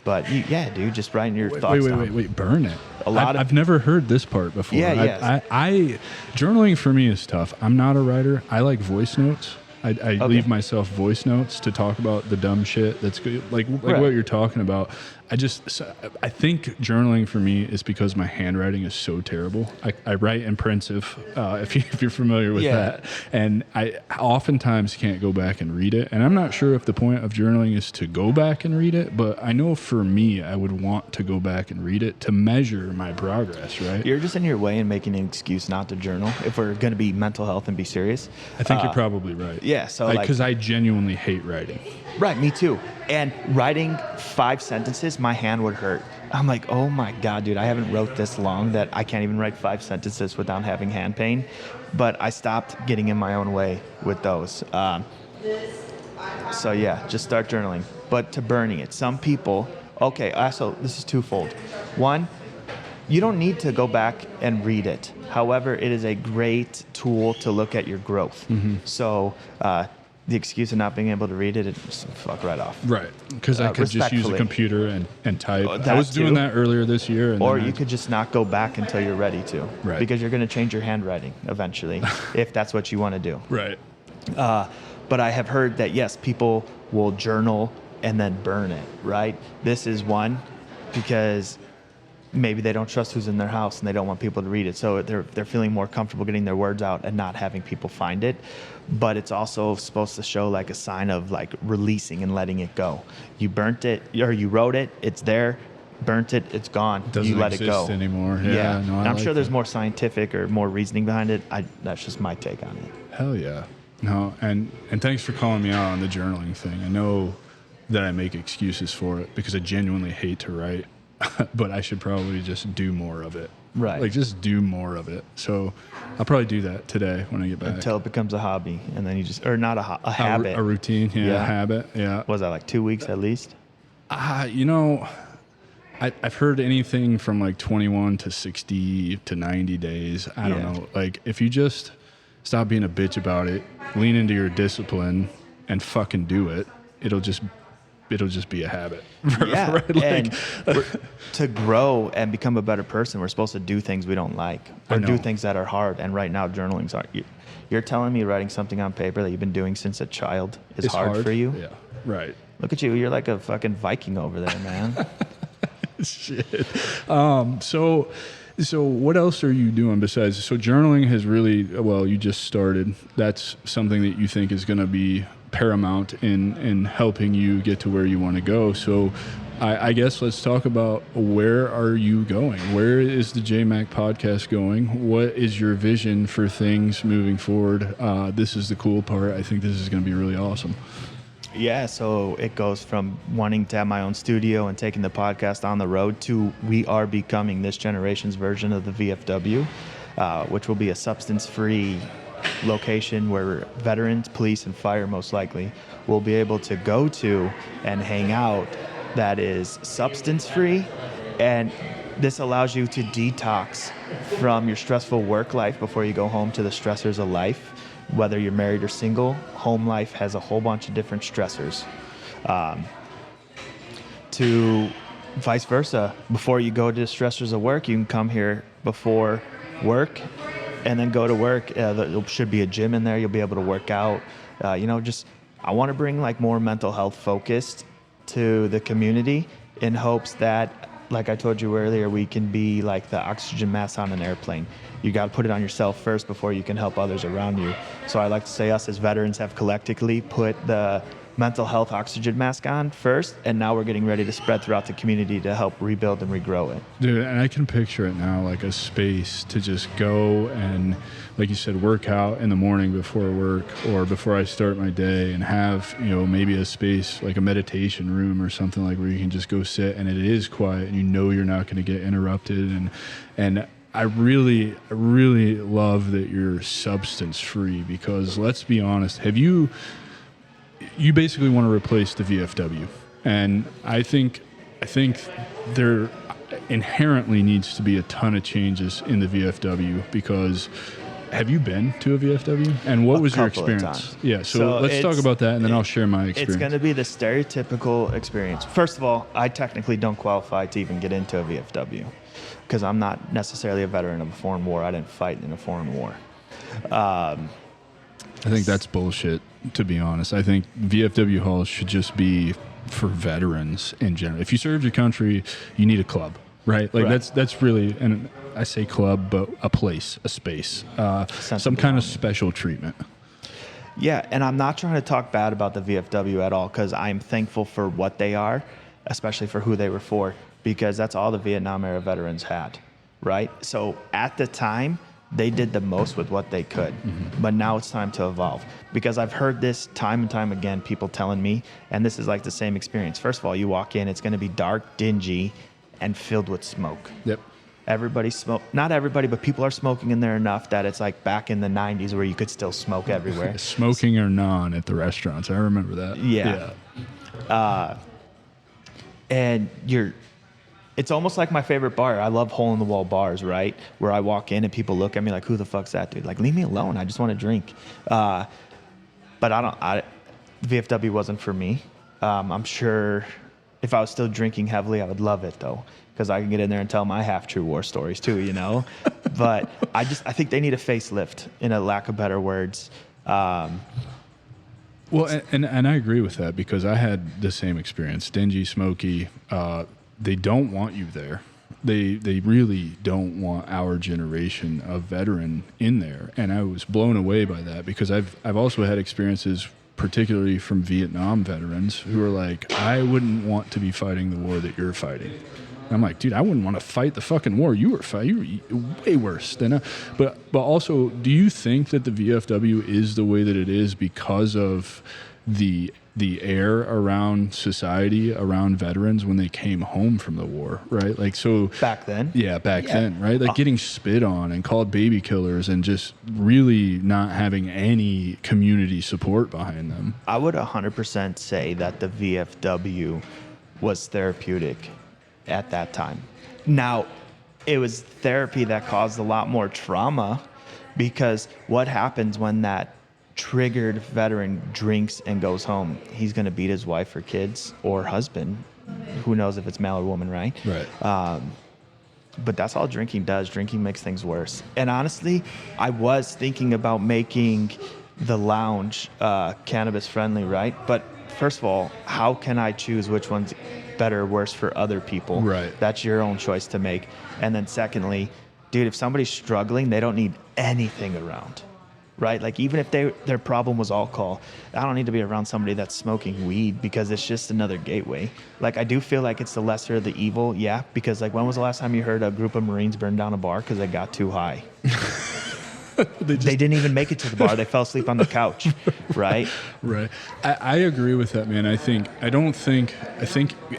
But yeah, dude, just writing your thoughts down. Wait, burn it. I've never heard this part before. Yeah. I journaling for me is tough. I'm not a writer. I like voice notes. I leave myself voice notes to talk about the dumb shit that's good, like Right. what you're talking about. I think journaling for me is because my handwriting is so terrible. I write in pensive, if you're familiar with that, and I oftentimes can't go back and read it. And I'm not sure if the point of journaling is to go back and read it, but I know for me, I would want to go back and read it to measure my progress. Right? You're just in your way and making an excuse not to journal. If we're going to be mental health and be serious, I think you're probably right. Yeah. So because I genuinely hate writing. Right, me too. And writing 5 sentences, my hand would hurt. I'm like, oh my God, dude, I haven't wrote this long that I can't even write 5 sentences without having hand pain. But I stopped getting in my own way with those. So yeah, just start journaling. But to burning it, some people, so this is twofold. One, you don't need to go back and read it. However, it is a great tool to look at your growth. Mm-hmm. So, the excuse of not being able to read it, just fuck right off. Right, because I could just use a computer and type. I was doing that earlier this year. Or you could just not go back until you're ready to. Right. Because you're going to change your handwriting eventually, if that's what you want to do. Right. But I have heard that, yes, people will journal and then burn it, right? This is one, because maybe they don't trust who's in their house and they don't want people to read it. So they're feeling more comfortable getting their words out and not having people find it. But it's also supposed to show like a sign of like releasing and letting it go. You burnt it, or you wrote it, it's there, burnt it, it's gone. Doesn't you let it go anymore. Yeah. No, I'm like sure there's that. more scientific or more reasoning behind it. That's just my take on it. Hell yeah. No, and thanks for calling me out on the journaling thing. I know that I make excuses for it because I genuinely hate to write, but I should probably just do more of it. Right. Like just do more of it. So I'll probably do that today when I get back. Until it becomes a hobby, and then you just, or not a habit. A routine, a habit, yeah. Was that like 2 weeks at least? I've heard anything from like 21 to 60 to 90 days. I don't know. Like if you just stop being a bitch about it, lean into your discipline, and fucking do it, it'll just be a habit. Yeah. Right? Like, and to grow and become a better person, we're supposed to do things we don't like or do things that are hard. And right now, journaling's hard. You're telling me writing something on paper that you've been doing since a child is hard for you? Yeah, right. Look at you. You're like a fucking Viking over there, man. Shit. So what else are you doing besides? So journaling has really, well, you just started. That's something that you think is going to be paramount in helping you get to where you want to go. So I guess let's talk about, where are you going? Where is the JMach podcast going? What is your vision for things moving forward? This is the cool part. I think this is going to be really awesome. Yeah, so it goes from wanting to have my own studio and taking the podcast on the road to we are becoming this generation's version of the VFW, which will be a substance-free location where veterans, police, and fire most likely will be able to go to and hang out that is substance-free. And this allows you to detox from your stressful work life before you go home to the stressors of life. Whether you're married or single, home life has a whole bunch of different stressors. To vice versa, before you go to the stressors of work, you can come here before work and then go to work. There should be a gym in there. You'll be able to work out. I want to bring like more mental health focused to the community in hopes that, like I told you earlier, we can be like the oxygen mask on an airplane. You got to put it on yourself first before you can help others around you. So I like to say us as veterans have collectively put the mental health oxygen mask on first, and now we're getting ready to spread throughout the community to help rebuild and regrow it. Dude, and I can picture it now, like a space to just go and, like you said, work out in the morning before work or before I start my day, and have, maybe a space like a meditation room or something, like where you can just go sit and it is quiet and you're not going to get interrupted. And I really love that you're substance free, because let's be honest, you basically want to replace the VFW. And I think there inherently needs to be a ton of changes in the VFW, because have you been to a VFW? And what was your experience? Yeah, so let's talk about that, and then I'll share my experience. It's going to be the stereotypical experience. First of all, I technically don't qualify to even get into a VFW, because I'm not necessarily a veteran of a foreign war. I didn't fight in a foreign war. I think that's bullshit, to be honest. I think VFW halls should just be for veterans in general. If you served your country, you need a club, right? Like that's really, and I say club, but a place, a space, some kind of special treatment. Yeah, and I'm not trying to talk bad about the VFW at all, because I'm thankful for what they are, especially for who they were for, because that's all the Vietnam era veterans had, right? So at the time, they did the most with what they could. Mm-hmm. But now it's time to evolve, because I've heard this time and time again, people telling me, and this is like the same experience. First of all, you walk in, it's going to be dark, dingy, and filled with smoke. Yep. Everybody smoke. Not everybody, but people are smoking in there enough that it's like back in the 90s where you could still smoke everywhere. Smoking or non at the restaurants. I remember that. Yeah. And it's almost like my favorite bar. I love hole-in-the-wall bars, right? Where I walk in and people look at me like, who the fuck's that dude? Like, leave me alone. I just want to drink. But VFW wasn't for me. I'm sure if I was still drinking heavily, I would love it, though, because I can get in there and tell my half-true war stories, too, But I think they need a facelift, in a lack of better words. Well, and I agree with that, because I had the same experience. Dingy, smoky. They don't want you there. They really don't want our generation of veteran in there. And I was blown away by that, because I've also had experiences, particularly from Vietnam veterans, who are like, I wouldn't want to be fighting the war that you're fighting. And I'm like, dude, I wouldn't want to fight the fucking war you were fighting. You were way worse than. But also, do you think that the VFW is the way that it is because of the air around society, around veterans when they came home from the war, right? Like, so back then, then, right? Like getting spit on and called baby killers, and just really not having any community support behind them. I would 100% say that the VFW was therapeutic at that time. Now, it was therapy that caused a lot more trauma, because what happens when that triggered veteran drinks and goes home? He's going to beat his wife or kids or husband. Who knows if it's male or woman, right? Right. But that's all drinking does. Drinking makes things worse. And honestly, I was thinking about making the lounge cannabis friendly, right? But first of all, how can I choose which one's better or worse for other people? Right. That's your own choice to make. And then secondly, dude, if somebody's struggling, they don't need anything around. Right? Like, even if their problem was alcohol, I don't need to be around somebody that's smoking weed, because it's just another gateway. Like, I do feel like it's the lesser of the evil, because, like, when was the last time you heard a group of Marines burn down a bar because they got too high? They didn't even make it to the bar. They fell asleep on the couch, right? Right. I agree with that, man. I think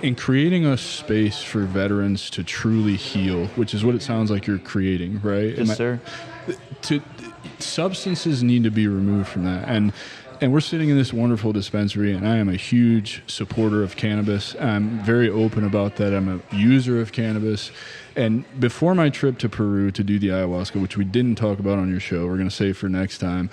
in creating a space for veterans to truly heal, which is what it sounds like you're creating, right? Yes, sir. Substances need to be removed from that. And we're sitting in this wonderful dispensary, and I am a huge supporter of cannabis. I'm very open about that. I'm a user of cannabis. And before my trip to Peru to do the ayahuasca, which we didn't talk about on your show, we're going to save for next time,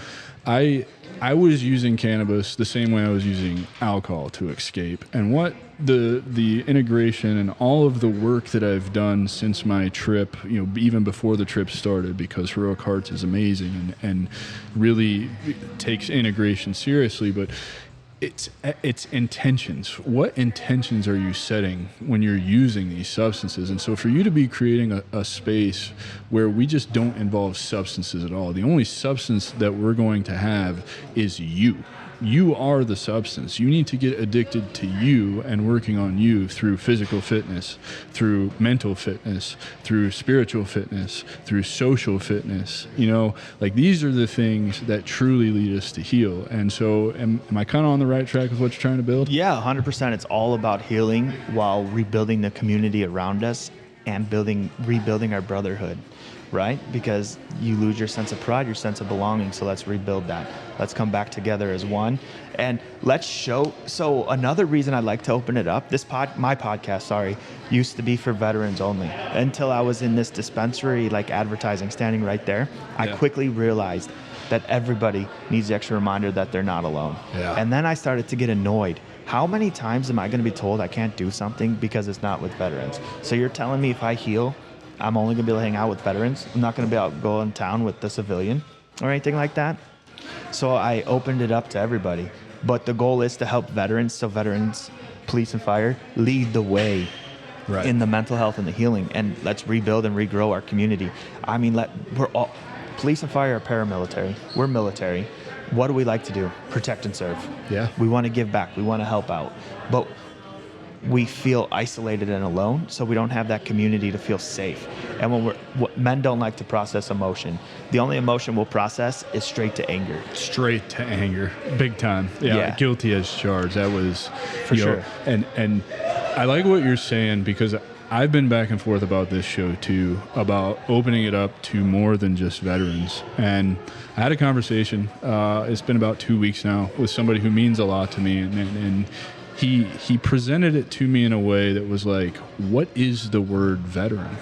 I was using cannabis the same way I was using alcohol to escape. And what the integration and all of the work that I've done since my trip, even before the trip started, because Heroic Hearts is amazing and really takes integration seriously, but it's intentions. What intentions are you setting when you're using these substances? And so for you to be creating a space where we just don't involve substances at all, the only substance that we're going to have is you. You are the substance. You need to get addicted to you and working on you through physical fitness, through mental fitness, through spiritual fitness, through social fitness. These are the things that truly lead us to heal. And so am I kind of on the right track with what you're trying to build? Yeah, 100%. It's all about healing while rebuilding the community around us and rebuilding our brotherhood. Right? Because you lose your sense of pride, your sense of belonging. So let's rebuild that. Let's come back together as one. And let's show. So another reason I like to open it up, my podcast, used to be for veterans only. Until I was in this dispensary, like advertising, standing right there, I quickly realized that everybody needs the extra reminder that they're not alone. Yeah. And then I started to get annoyed. How many times am I going to be told I can't do something because it's not with veterans? So you're telling me if I heal, I'm only going to be able to hang out with veterans. I'm not going to be able to go in town with the civilian or anything like that. So I opened it up to everybody. But the goal is to help veterans, so veterans, police and fire, lead the way in the mental health and the healing. And let's rebuild and regrow our community. I mean, we're all, police and fire are paramilitary. We're military. What do we like to do? Protect and serve. Yeah. We want to give back. We want to help out. But we feel isolated and alone, so we don't have that community to feel safe. And men don't like to process emotion. The only emotion we'll process is straight to anger. Straight to anger, big time. Yeah. Guilty as charged. That was for sure. And I like what you're saying, because I've been back and forth about this show too, about opening it up to more than just veterans. And I had a conversation. It's been about 2 weeks now with somebody who means a lot to me, and He presented it to me in a way that was like, what is the word veteran?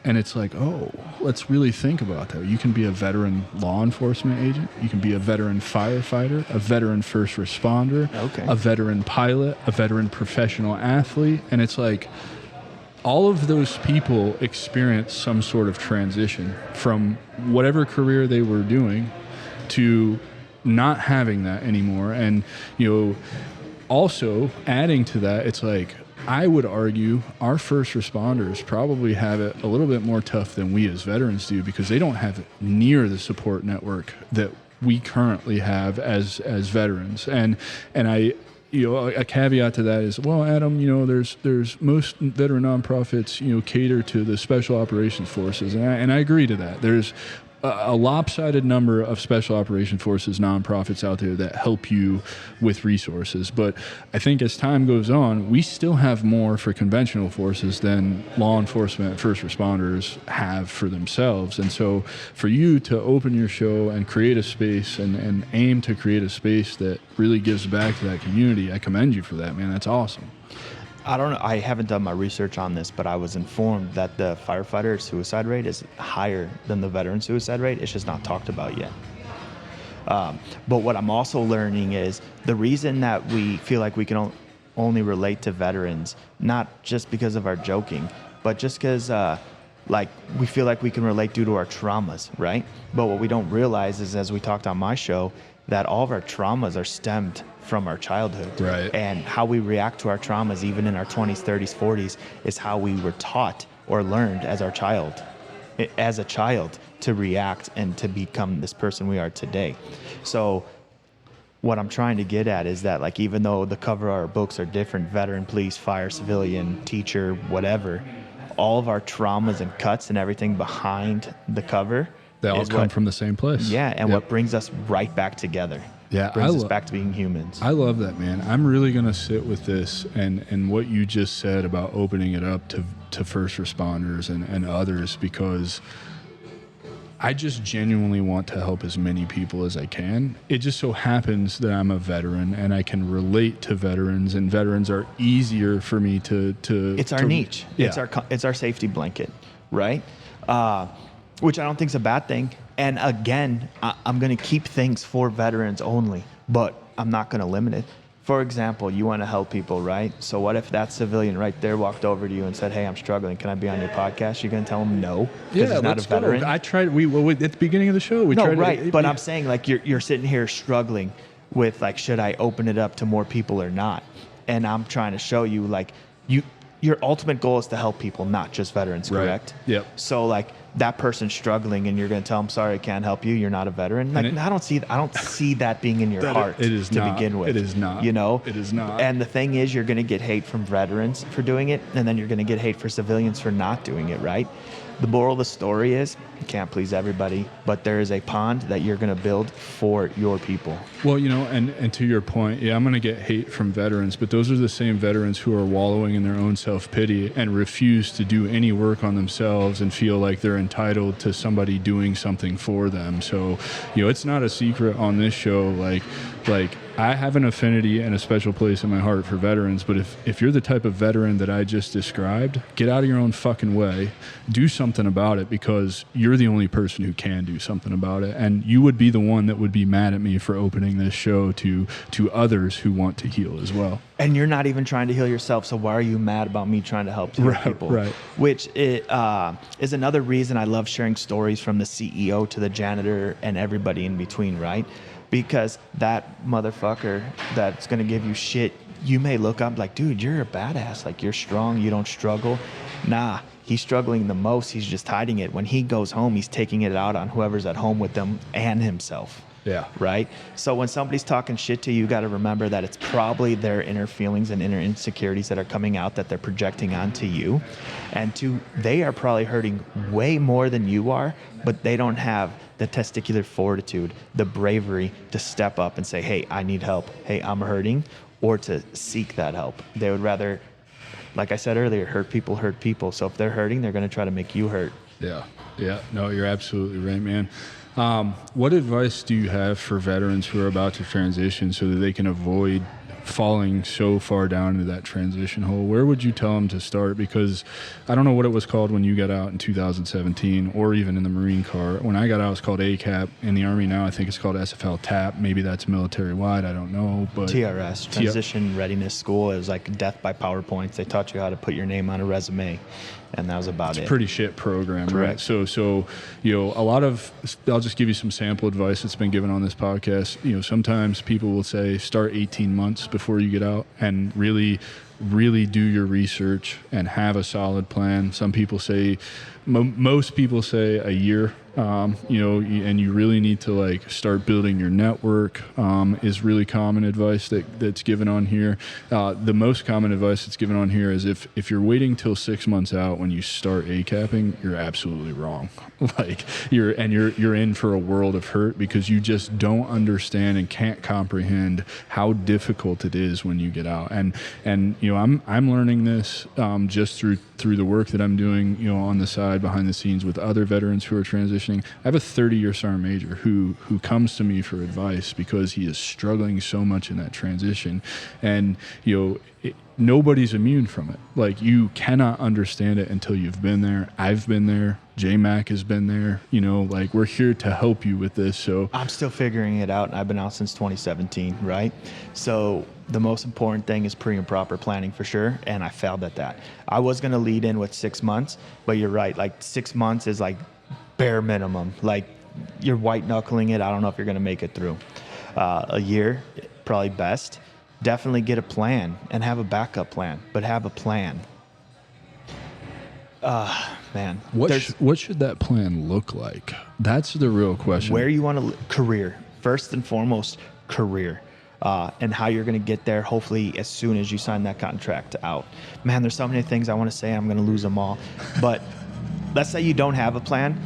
And it's like, oh, let's really think about that. You can be a veteran law enforcement agent. You can be a veteran firefighter, a veteran first responder, a veteran pilot, a veteran professional athlete. And it's like, all of those people experience some sort of transition from whatever career they were doing to not having that anymore. And, also, adding to that, it's like, I would argue our first responders probably have it a little bit more tough than we as veterans do, because they don't have near the support network that we currently have as veterans. And I, a caveat to that is, well, Adam, there's most veteran nonprofits, cater to the special operations forces. And I agree to that. There's a lopsided number of special operation forces nonprofits out there that help you with resources. But I think as time goes on, we still have more for conventional forces than law enforcement first responders have for themselves. And so for you to open your show and create a space and aim to create a space that really gives back to that community, I commend you for that, man. That's awesome. I don't know. I haven't done my research on this, but I was informed that the firefighter suicide rate is higher than the veteran suicide rate. It's just not talked about yet. But what I'm also learning is the reason that we feel like we can only relate to veterans, not just because of our joking, but just because we feel like we can relate due to our traumas, right? But what we don't realize is, as we talked on my show, that all of our traumas are stemmed from our childhood. Right. And how we react to our traumas, even in our 20s, 30s, 40s, is how we were taught or learned as a child to react and to become this person we are today. So what I'm trying to get at is that, like, even though the cover of our books are different, veteran, police, fire, civilian, teacher, whatever, all of our traumas and cuts and everything behind the cover They all come from the same place. Yeah, and what brings us right back together. Yeah, brings us back to being humans. I love that, man. I'm really going to sit with this and what you just said about opening it up to first responders and others, because I just genuinely want to help as many people as I can. It just so happens that I'm a veteran and I can relate to veterans, and veterans are easier for me to It's our niche. Yeah. It's our safety blanket, right? Which I don't think is a bad thing. And again, I'm going to keep things for veterans only, but I'm not going to limit it. For example, you want to help people, right? So what if that civilian right there walked over to you and said, "Hey, I'm struggling. Can I be on your podcast?" You're going to tell him no because he's not a veteran? I tried. We at the beginning of the show. But I'm saying, like, you're sitting here struggling with, like, should I open it up to more people or not? And I'm trying to show you, like, your ultimate goal is to help people, not just veterans, correct? Right. Yep. So, like, that person's struggling and you're going to tell them, "Sorry, I can't help you. You're not a veteran." Like, I don't see that being in your heart to begin with. It is not. You know? It is not. And the thing is, you're going to get hate from veterans for doing it, and then you're going to get hate for civilians for not doing it, right? The moral of the story is, you can't please everybody, but there is a pond that you're going to build for your people. Well, you know, and to your point, yeah, I'm going to get hate from veterans, but those are the same veterans who are wallowing in their own self-pity and refuse to do any work on themselves and feel like they're entitled to somebody doing something for them. So, you know, it's not a secret on this show, like I have an affinity and a special place in my heart for veterans, but if you're the type of veteran that I just described, get out of your own fucking way. Do something about it, because you're the only person who can do something about it. And you would be the one that would be mad at me for opening this show to others who want to heal as well. And you're not even trying to heal yourself, so why are you mad about me trying to help people? Right. Which is another reason I love sharing stories from the CEO to the janitor and everybody in between, right? Because that motherfucker that's going to give you shit, you may look up like, "Dude, you're a badass. Like, you're strong. You don't struggle." Nah, he's struggling the most. He's just hiding it. When he goes home, he's taking it out on whoever's at home with him and himself. Yeah. Right? So when somebody's talking shit to you, you got to remember that it's probably their inner feelings and inner insecurities that are coming out that they're projecting onto you. And they are probably hurting way more than you are, but they don't have the testicular fortitude, the bravery to step up and say, "Hey, I need help. Hey, I'm hurting," or to seek that help. They would rather, like I said earlier, hurt people. So if they're hurting, they're going to try to make you hurt. Yeah. No, you're absolutely right, man. What advice do you have for veterans who are about to transition so that they can avoid falling so far down into that transition hole? Where would you tell them to start? Because I don't know what it was called when you got out in 2017, or even in the Marine Corps. When I got out, it was called ACAP. In the Army now, I think it's called SFL TAP. Maybe that's military-wide. I don't know. But TRS, Transition Readiness School. It was like death by PowerPoints. They taught you how to put your name on a resume, and that was about it. It's a pretty shit program, Correct. right? So you know, I'll just give you some sample advice that's been given on this podcast. You know, sometimes people will say start 18 months before you get out and really do your research and have a solid plan. Some people say, most people say a year. You know, and you really need to, like, start building your network, is really common advice that's given on here. The most common advice that's given on here is if you're waiting till 6 months out when you start ACAPing, you're absolutely wrong. Like, you're in for a world of hurt, because you just don't understand and can't comprehend how difficult it is when you get out. And you know, I'm learning this just through the work that I'm doing, you know, on the side behind the scenes with other veterans who are transitioning. I have a 30-year Sergeant Major who comes to me for advice because he is struggling so much in that transition. And, you know, nobody's immune from it. Like, you cannot understand it until you've been there. I've been there. JMach has been there. You know, like, we're here to help you with this. So I'm still figuring it out, and I've been out since 2017, right? So the most important thing is pre and proper planning, for sure, and I failed at that. I was going to lead in with 6 months, but you're right. Like, 6 months is like bare minimum. Like, you're white knuckling it. I don't know if you're going to make it through. A year, probably best. Definitely get a plan and have a backup plan, but have a plan. Man. What should that plan look like? That's the real question. Where you want to career. First and foremost, career. And how you're going to get there, hopefully, as soon as you sign that contract out. Man, there's so many things I want to say. I'm going to lose them all. But let's say you don't have a plan.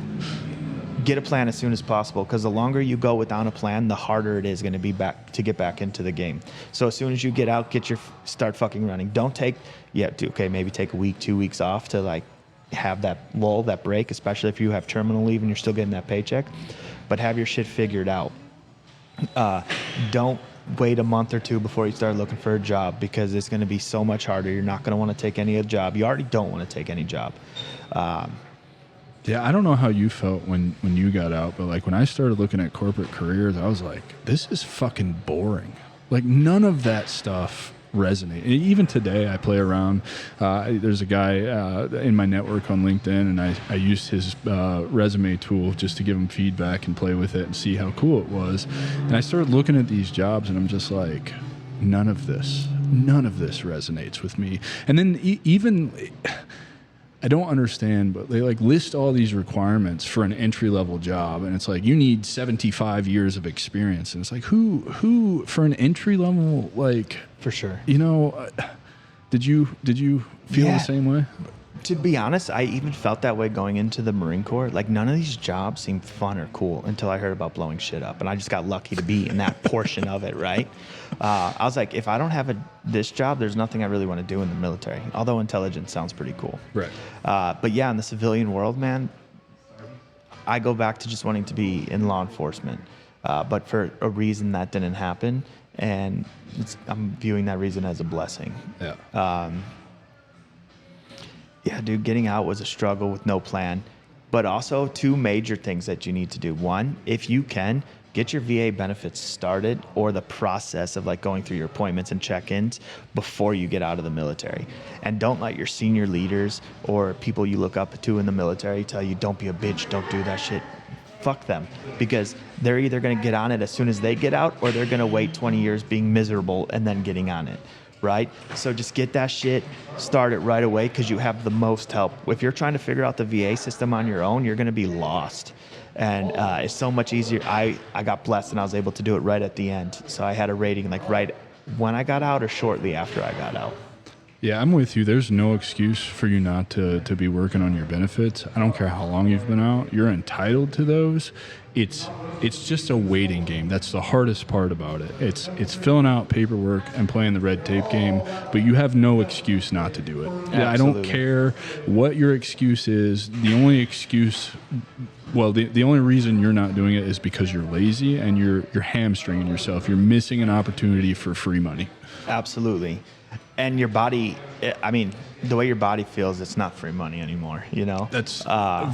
get a plan as soon as possible, because the longer you go without a plan, the harder it is going to be to get back into the game. So as soon as you get out, start fucking running. Don't take maybe take a week, 2 weeks off to like have that lull, that break, especially if you have terminal leave and you're still getting that paycheck. But have your shit figured out. Don't wait a month or two before you start looking for a job, because it's going to be so much harder. You're not going to want to take any job. You already don't want to take any job. Yeah, I don't know how you felt when you got out, but like when I started looking at corporate careers, I was like, this is fucking boring. Like none of that stuff resonates. Even today, I play around. There's a guy in my network on LinkedIn, and I used his resume tool just to give him feedback and play with it and see how cool it was. And I started looking at these jobs, and I'm just like, none of this resonates with me. And then even... I don't understand, but they like list all these requirements for an entry-level job, and it's like you need 75 years of experience, and it's like who for an entry level, like, for sure. You know, did you feel the same way? To be honest, I even felt that way going into the Marine Corps. Like none of these jobs seemed fun or cool until I heard about blowing shit up, and I just got lucky to be in that portion of it, right? I was like, if I don't have this job, there's nothing I really want to do in the military, although intelligence sounds pretty cool. Right. But yeah, in the civilian world, man, I go back to just wanting to be in law enforcement, but for a reason that didn't happen, and I'm viewing that reason as a blessing. Yeah. Yeah, dude, getting out was a struggle with no plan, but also 2 major things that you need to do. One, if you can, get your VA benefits started, or the process of like going through your appointments and check-ins before you get out of the military. And don't let your senior leaders or people you look up to in the military tell you, don't be a bitch, don't do that shit. Fuck them, because they're either going to get on it as soon as they get out, or they're going to wait 20 years being miserable and then getting on it. Right? So just get that shit started right away, because you have the most help. If you're trying to figure out the VA system on your own, you're going to be lost. And it's so much easier. I got blessed and I was able to do it right at the end. So I had a rating like right when I got out or shortly after I got out. Yeah, I'm with you. There's no excuse for you not to be working on your benefits. I don't care how long you've been out. You're entitled to those. It's just a waiting game. That's the hardest part about it. It's filling out paperwork and playing the red tape game, but you have no excuse not to do it. Yeah, I don't care what your excuse is. The only excuse, the only reason you're not doing it is because you're lazy and you're hamstringing yourself. You're missing an opportunity for free money. Absolutely. And your body, I mean, the way your body feels, it's not free money anymore, you know? That's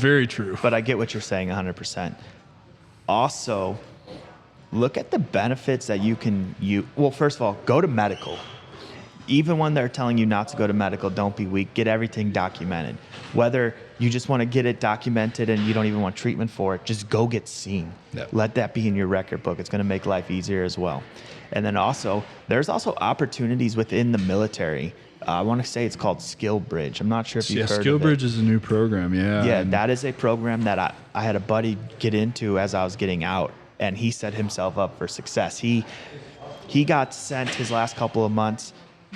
very true. But I get what you're saying 100%. Also, look at the benefits that you can use. Well, first of all, go to medical. Even when they're telling you not to go to medical, don't be weak. Get everything documented. Whether you just want to get it documented and you don't even want treatment for it, just go get seen. Yep. Let that be in your record book. It's going to make life easier as well. And then also, there's also opportunities within the military. I want to say it's called Skill Bridge. I'm not sure if you've heard of it. Skill Bridge is a new program, yeah. Yeah, that is a program that I had a buddy get into as I was getting out, and he set himself up for success. He got sent his last couple of months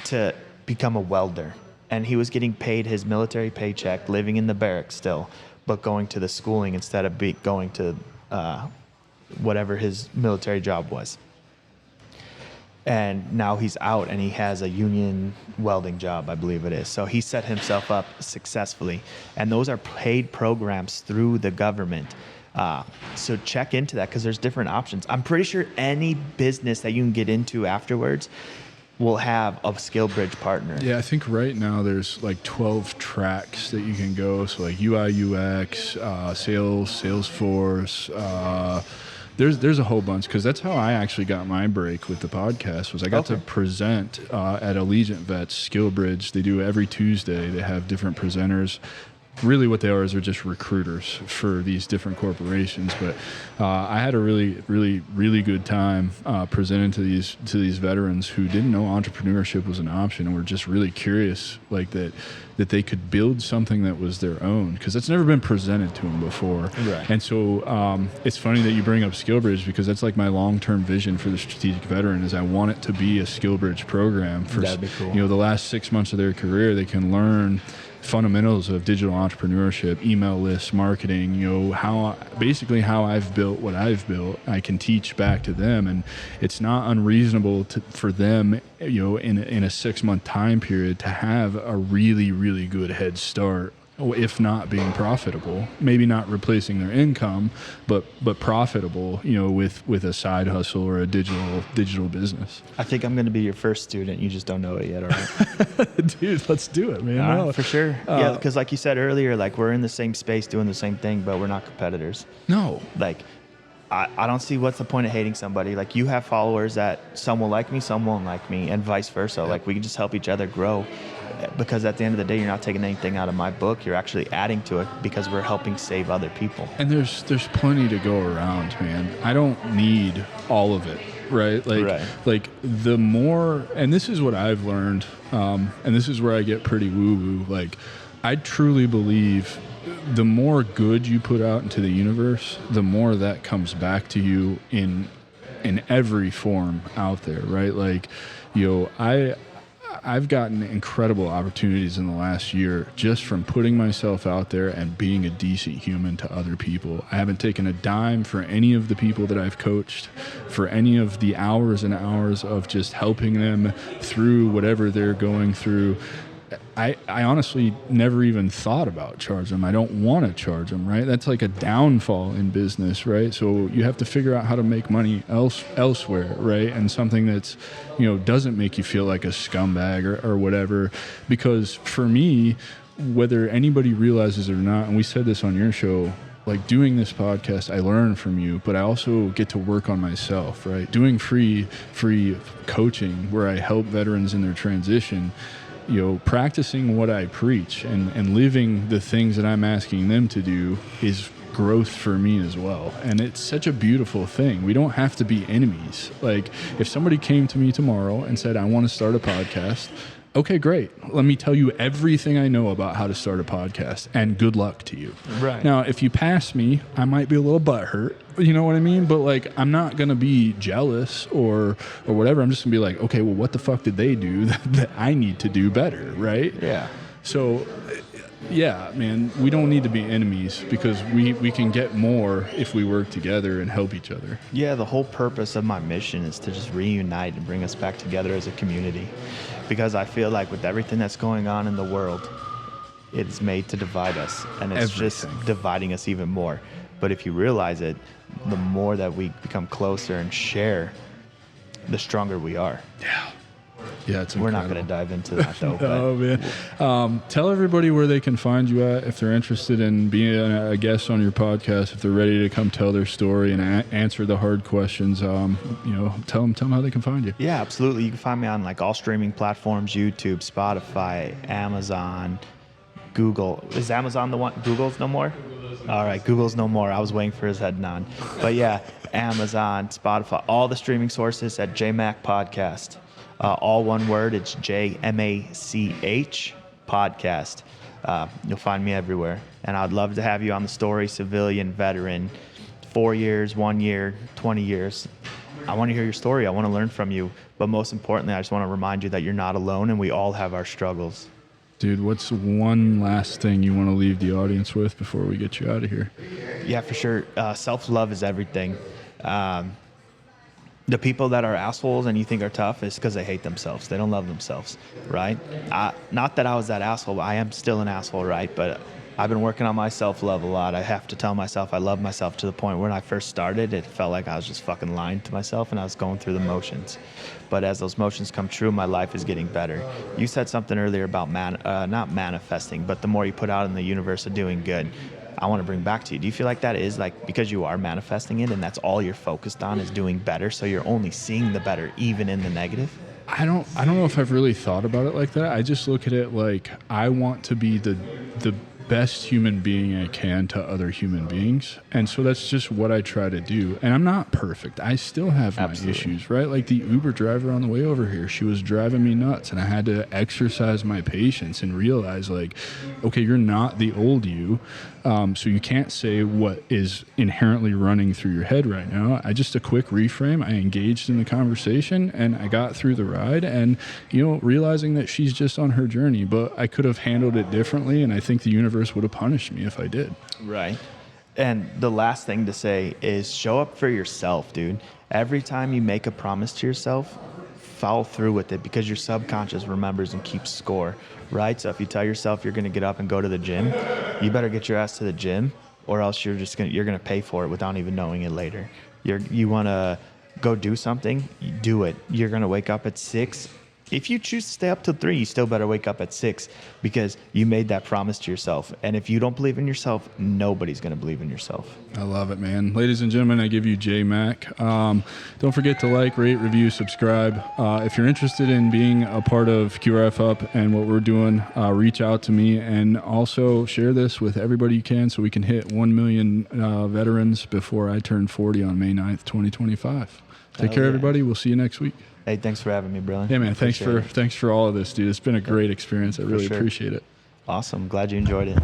to become a welder, and he was getting paid his military paycheck, living in the barracks still, but going to the schooling instead of going to whatever his military job was. And now he's out and he has a union welding job, I believe it is. So he set himself up successfully. And those are paid programs through the government. So check into that, because there's different options. I'm pretty sure any business that you can get into afterwards will have a Skill Bridge partner. Yeah, I think right now there's like 12 tracks that you can go. So like UI, UX, sales, Salesforce, There's a whole bunch, because that's how I actually got my break with the podcast. Was I got to present at Allegiant Vets Skill Bridge. They do every Tuesday. They have different presenters. Really what they are is they're just recruiters for these different corporations. But I had a really, really, really good time presenting to these veterans who didn't know entrepreneurship was an option and were just really curious, like that they could build something that was their own, because that's never been presented to them before. Right. And so it's funny that you bring up SkillBridge, because that's like my long-term vision for the strategic veteran is I want it to be a SkillBridge program for, that'd be cool. The last 6 months of their career. They can learn fundamentals of digital entrepreneurship, email lists, marketing, how I've built what I've built, I can teach back to them. And it's not unreasonable for them, in a 6-month time period to have a really, really good head start, if not being profitable, maybe not replacing their income, but profitable, with a side hustle or a digital business. I think I'm going to be your first student. You just don't know it yet, all right? Dude, let's do it, man. All right, for sure. Yeah, because like you said earlier, like we're in the same space doing the same thing, but we're not competitors. No. Like, I don't see what's the point of hating somebody. Like, you have followers that some will like me, some won't like me, and vice versa. Yep. Like, we can just help each other grow. Because at the end of the day, you're not taking anything out of my book. You're actually adding to it because we're helping save other people. And there's plenty to go around, man. I don't need all of it, right? Like the more, and this is what I've learned, and this is where I get pretty woo-woo. Like, I truly believe the more good you put out into the universe, the more that comes back to you in every form out there, right? Like, I've gotten incredible opportunities in the last year just from putting myself out there and being a decent human to other people. I haven't taken a dime for any of the people that I've coached, for any of the hours and hours of just helping them through whatever they're going through. I honestly never even thought about charging them. I don't want to charge them, right? That's like a downfall in business, right? So you have to figure out how to make money elsewhere, right? And something that's, doesn't make you feel like a scumbag or whatever. Because for me, whether anybody realizes it or not, and we said this on your show, like doing this podcast, I learn from you, but I also get to work on myself, right? Doing free coaching where I help veterans in their transition, practicing what I preach and living the things that I'm asking them to do is growth for me as well. And it's such a beautiful thing. We don't have to be enemies. Like, if somebody came to me tomorrow and said, I want to start a podcast, okay, great. Let me tell you everything I know about how to start a podcast, and good luck to you. Right. Now, if you pass me, I might be a little butthurt. You know what I mean? But like, I'm not going to be jealous or whatever. I'm just going to be like, okay, well, what the fuck did they do that I need to do better, right? Yeah. So, yeah, man, we don't need to be enemies because we can get more if we work together and help each other. Yeah, the whole purpose of my mission is to just reunite and bring us back together as a community. Because I feel like with everything that's going on in the world, it's made to divide us, and it's just dividing us even more. But if you realize it, the more that we become closer and share, the stronger we are. Yeah, it's incredible. We're not going to dive into that, though. Oh, man. Tell everybody where they can find you at if they're interested in being a guest on your podcast, if they're ready to come tell their story and answer the hard questions. Tell them how they can find you. Yeah, absolutely. You can find me on like all streaming platforms: YouTube, Spotify, Amazon, Google. Is Amazon the one? Google's no more? All right, Google's no more. I was waiting for his head nod. But yeah, Amazon, Spotify, all the streaming sources at JMach Podcast. All one word, it's JMach Podcast. You'll find me everywhere. And I'd love to have you on the story, civilian, veteran, 4 years, 1 year, 20 years. I want to hear your story. I want to learn from you. But most importantly, I just want to remind you that you're not alone and we all have our struggles. Dude, what's one last thing you want to leave the audience with before we get you out of here? Yeah, for sure. Self-love is everything. The people that are assholes and you think are tough is because they hate themselves. They don't love themselves, right? Not that I was that asshole. I am still an asshole, right? But I've been working on my self-love a lot. I have to tell myself I love myself to the point where when I first started, it felt like I was just fucking lying to myself and I was going through the motions. But as those motions come true, my life is getting better. You said something earlier about not manifesting, but the more you put out in the universe of doing good. I want to bring back to you. Do you feel like that is like because you are manifesting it and that's all you're focused on is doing better, so you're only seeing the better even in the negative? I don't know if I've really thought about it like that. I just look at it like I want to be the best human being I can to other human beings. And so that's just what I try to do. And I'm not perfect. I still have my issues, right? Like the Uber driver on the way over here, she was driving me nuts, and I had to exercise my patience and realize, like, okay, you're not the old you. So you can't say what is inherently running through your head right now. A quick reframe. I engaged in the conversation and I got through the ride, and, realizing that she's just on her journey, but I could have handled it differently. And I think the universe would have punished me if I did. Right. And the last thing to say is show up for yourself, dude. Every time you make a promise to yourself, follow through with it, because your subconscious remembers and keeps score, right? So if you tell yourself you're going to get up and go to the gym, you better get your ass to the gym, or else you're going to pay for it without even knowing it later. You want to go do something, do it. You're going to wake up at 6. If you choose to stay up till 3, you still better wake up at 6, because you made that promise to yourself. And if you don't believe in yourself, nobody's going to believe in yourself. I love it, man. Ladies and gentlemen, I give you JMach. Don't forget to like, rate, review, subscribe. If you're interested in being a part of QRF Up and what we're doing, reach out to me, and also share this with everybody you can so we can hit 1 million veterans before I turn 40 on May 9th, 2025. Take care, everybody. We'll see you next week. Hey, thanks for having me, Brilliant. Hey, man, thanks for all of this, dude. It's been a great experience. I really appreciate it. Awesome. Glad you enjoyed it.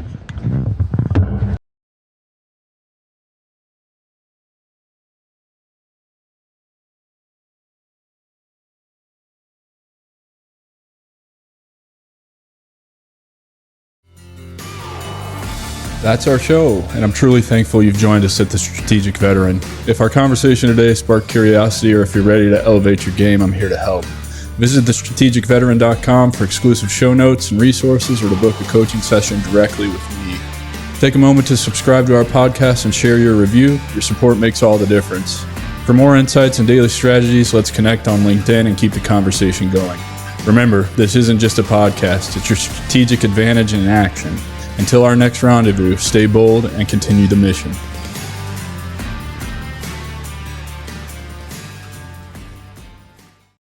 That's our show, and I'm truly thankful you've joined us at the Strategic Veteran. If our conversation today sparked curiosity, or if you're ready to elevate your game, I'm here to help. Visit thestrategicveteran.com for exclusive show notes and resources, or to book a coaching session directly with me. Take a moment to subscribe to our podcast and share your review. Your support makes all the difference. For more insights and daily strategies, let's connect on LinkedIn and keep the conversation going. Remember, this isn't just a podcast, it's your strategic advantage in action. Until our next rendezvous, stay bold and continue the mission.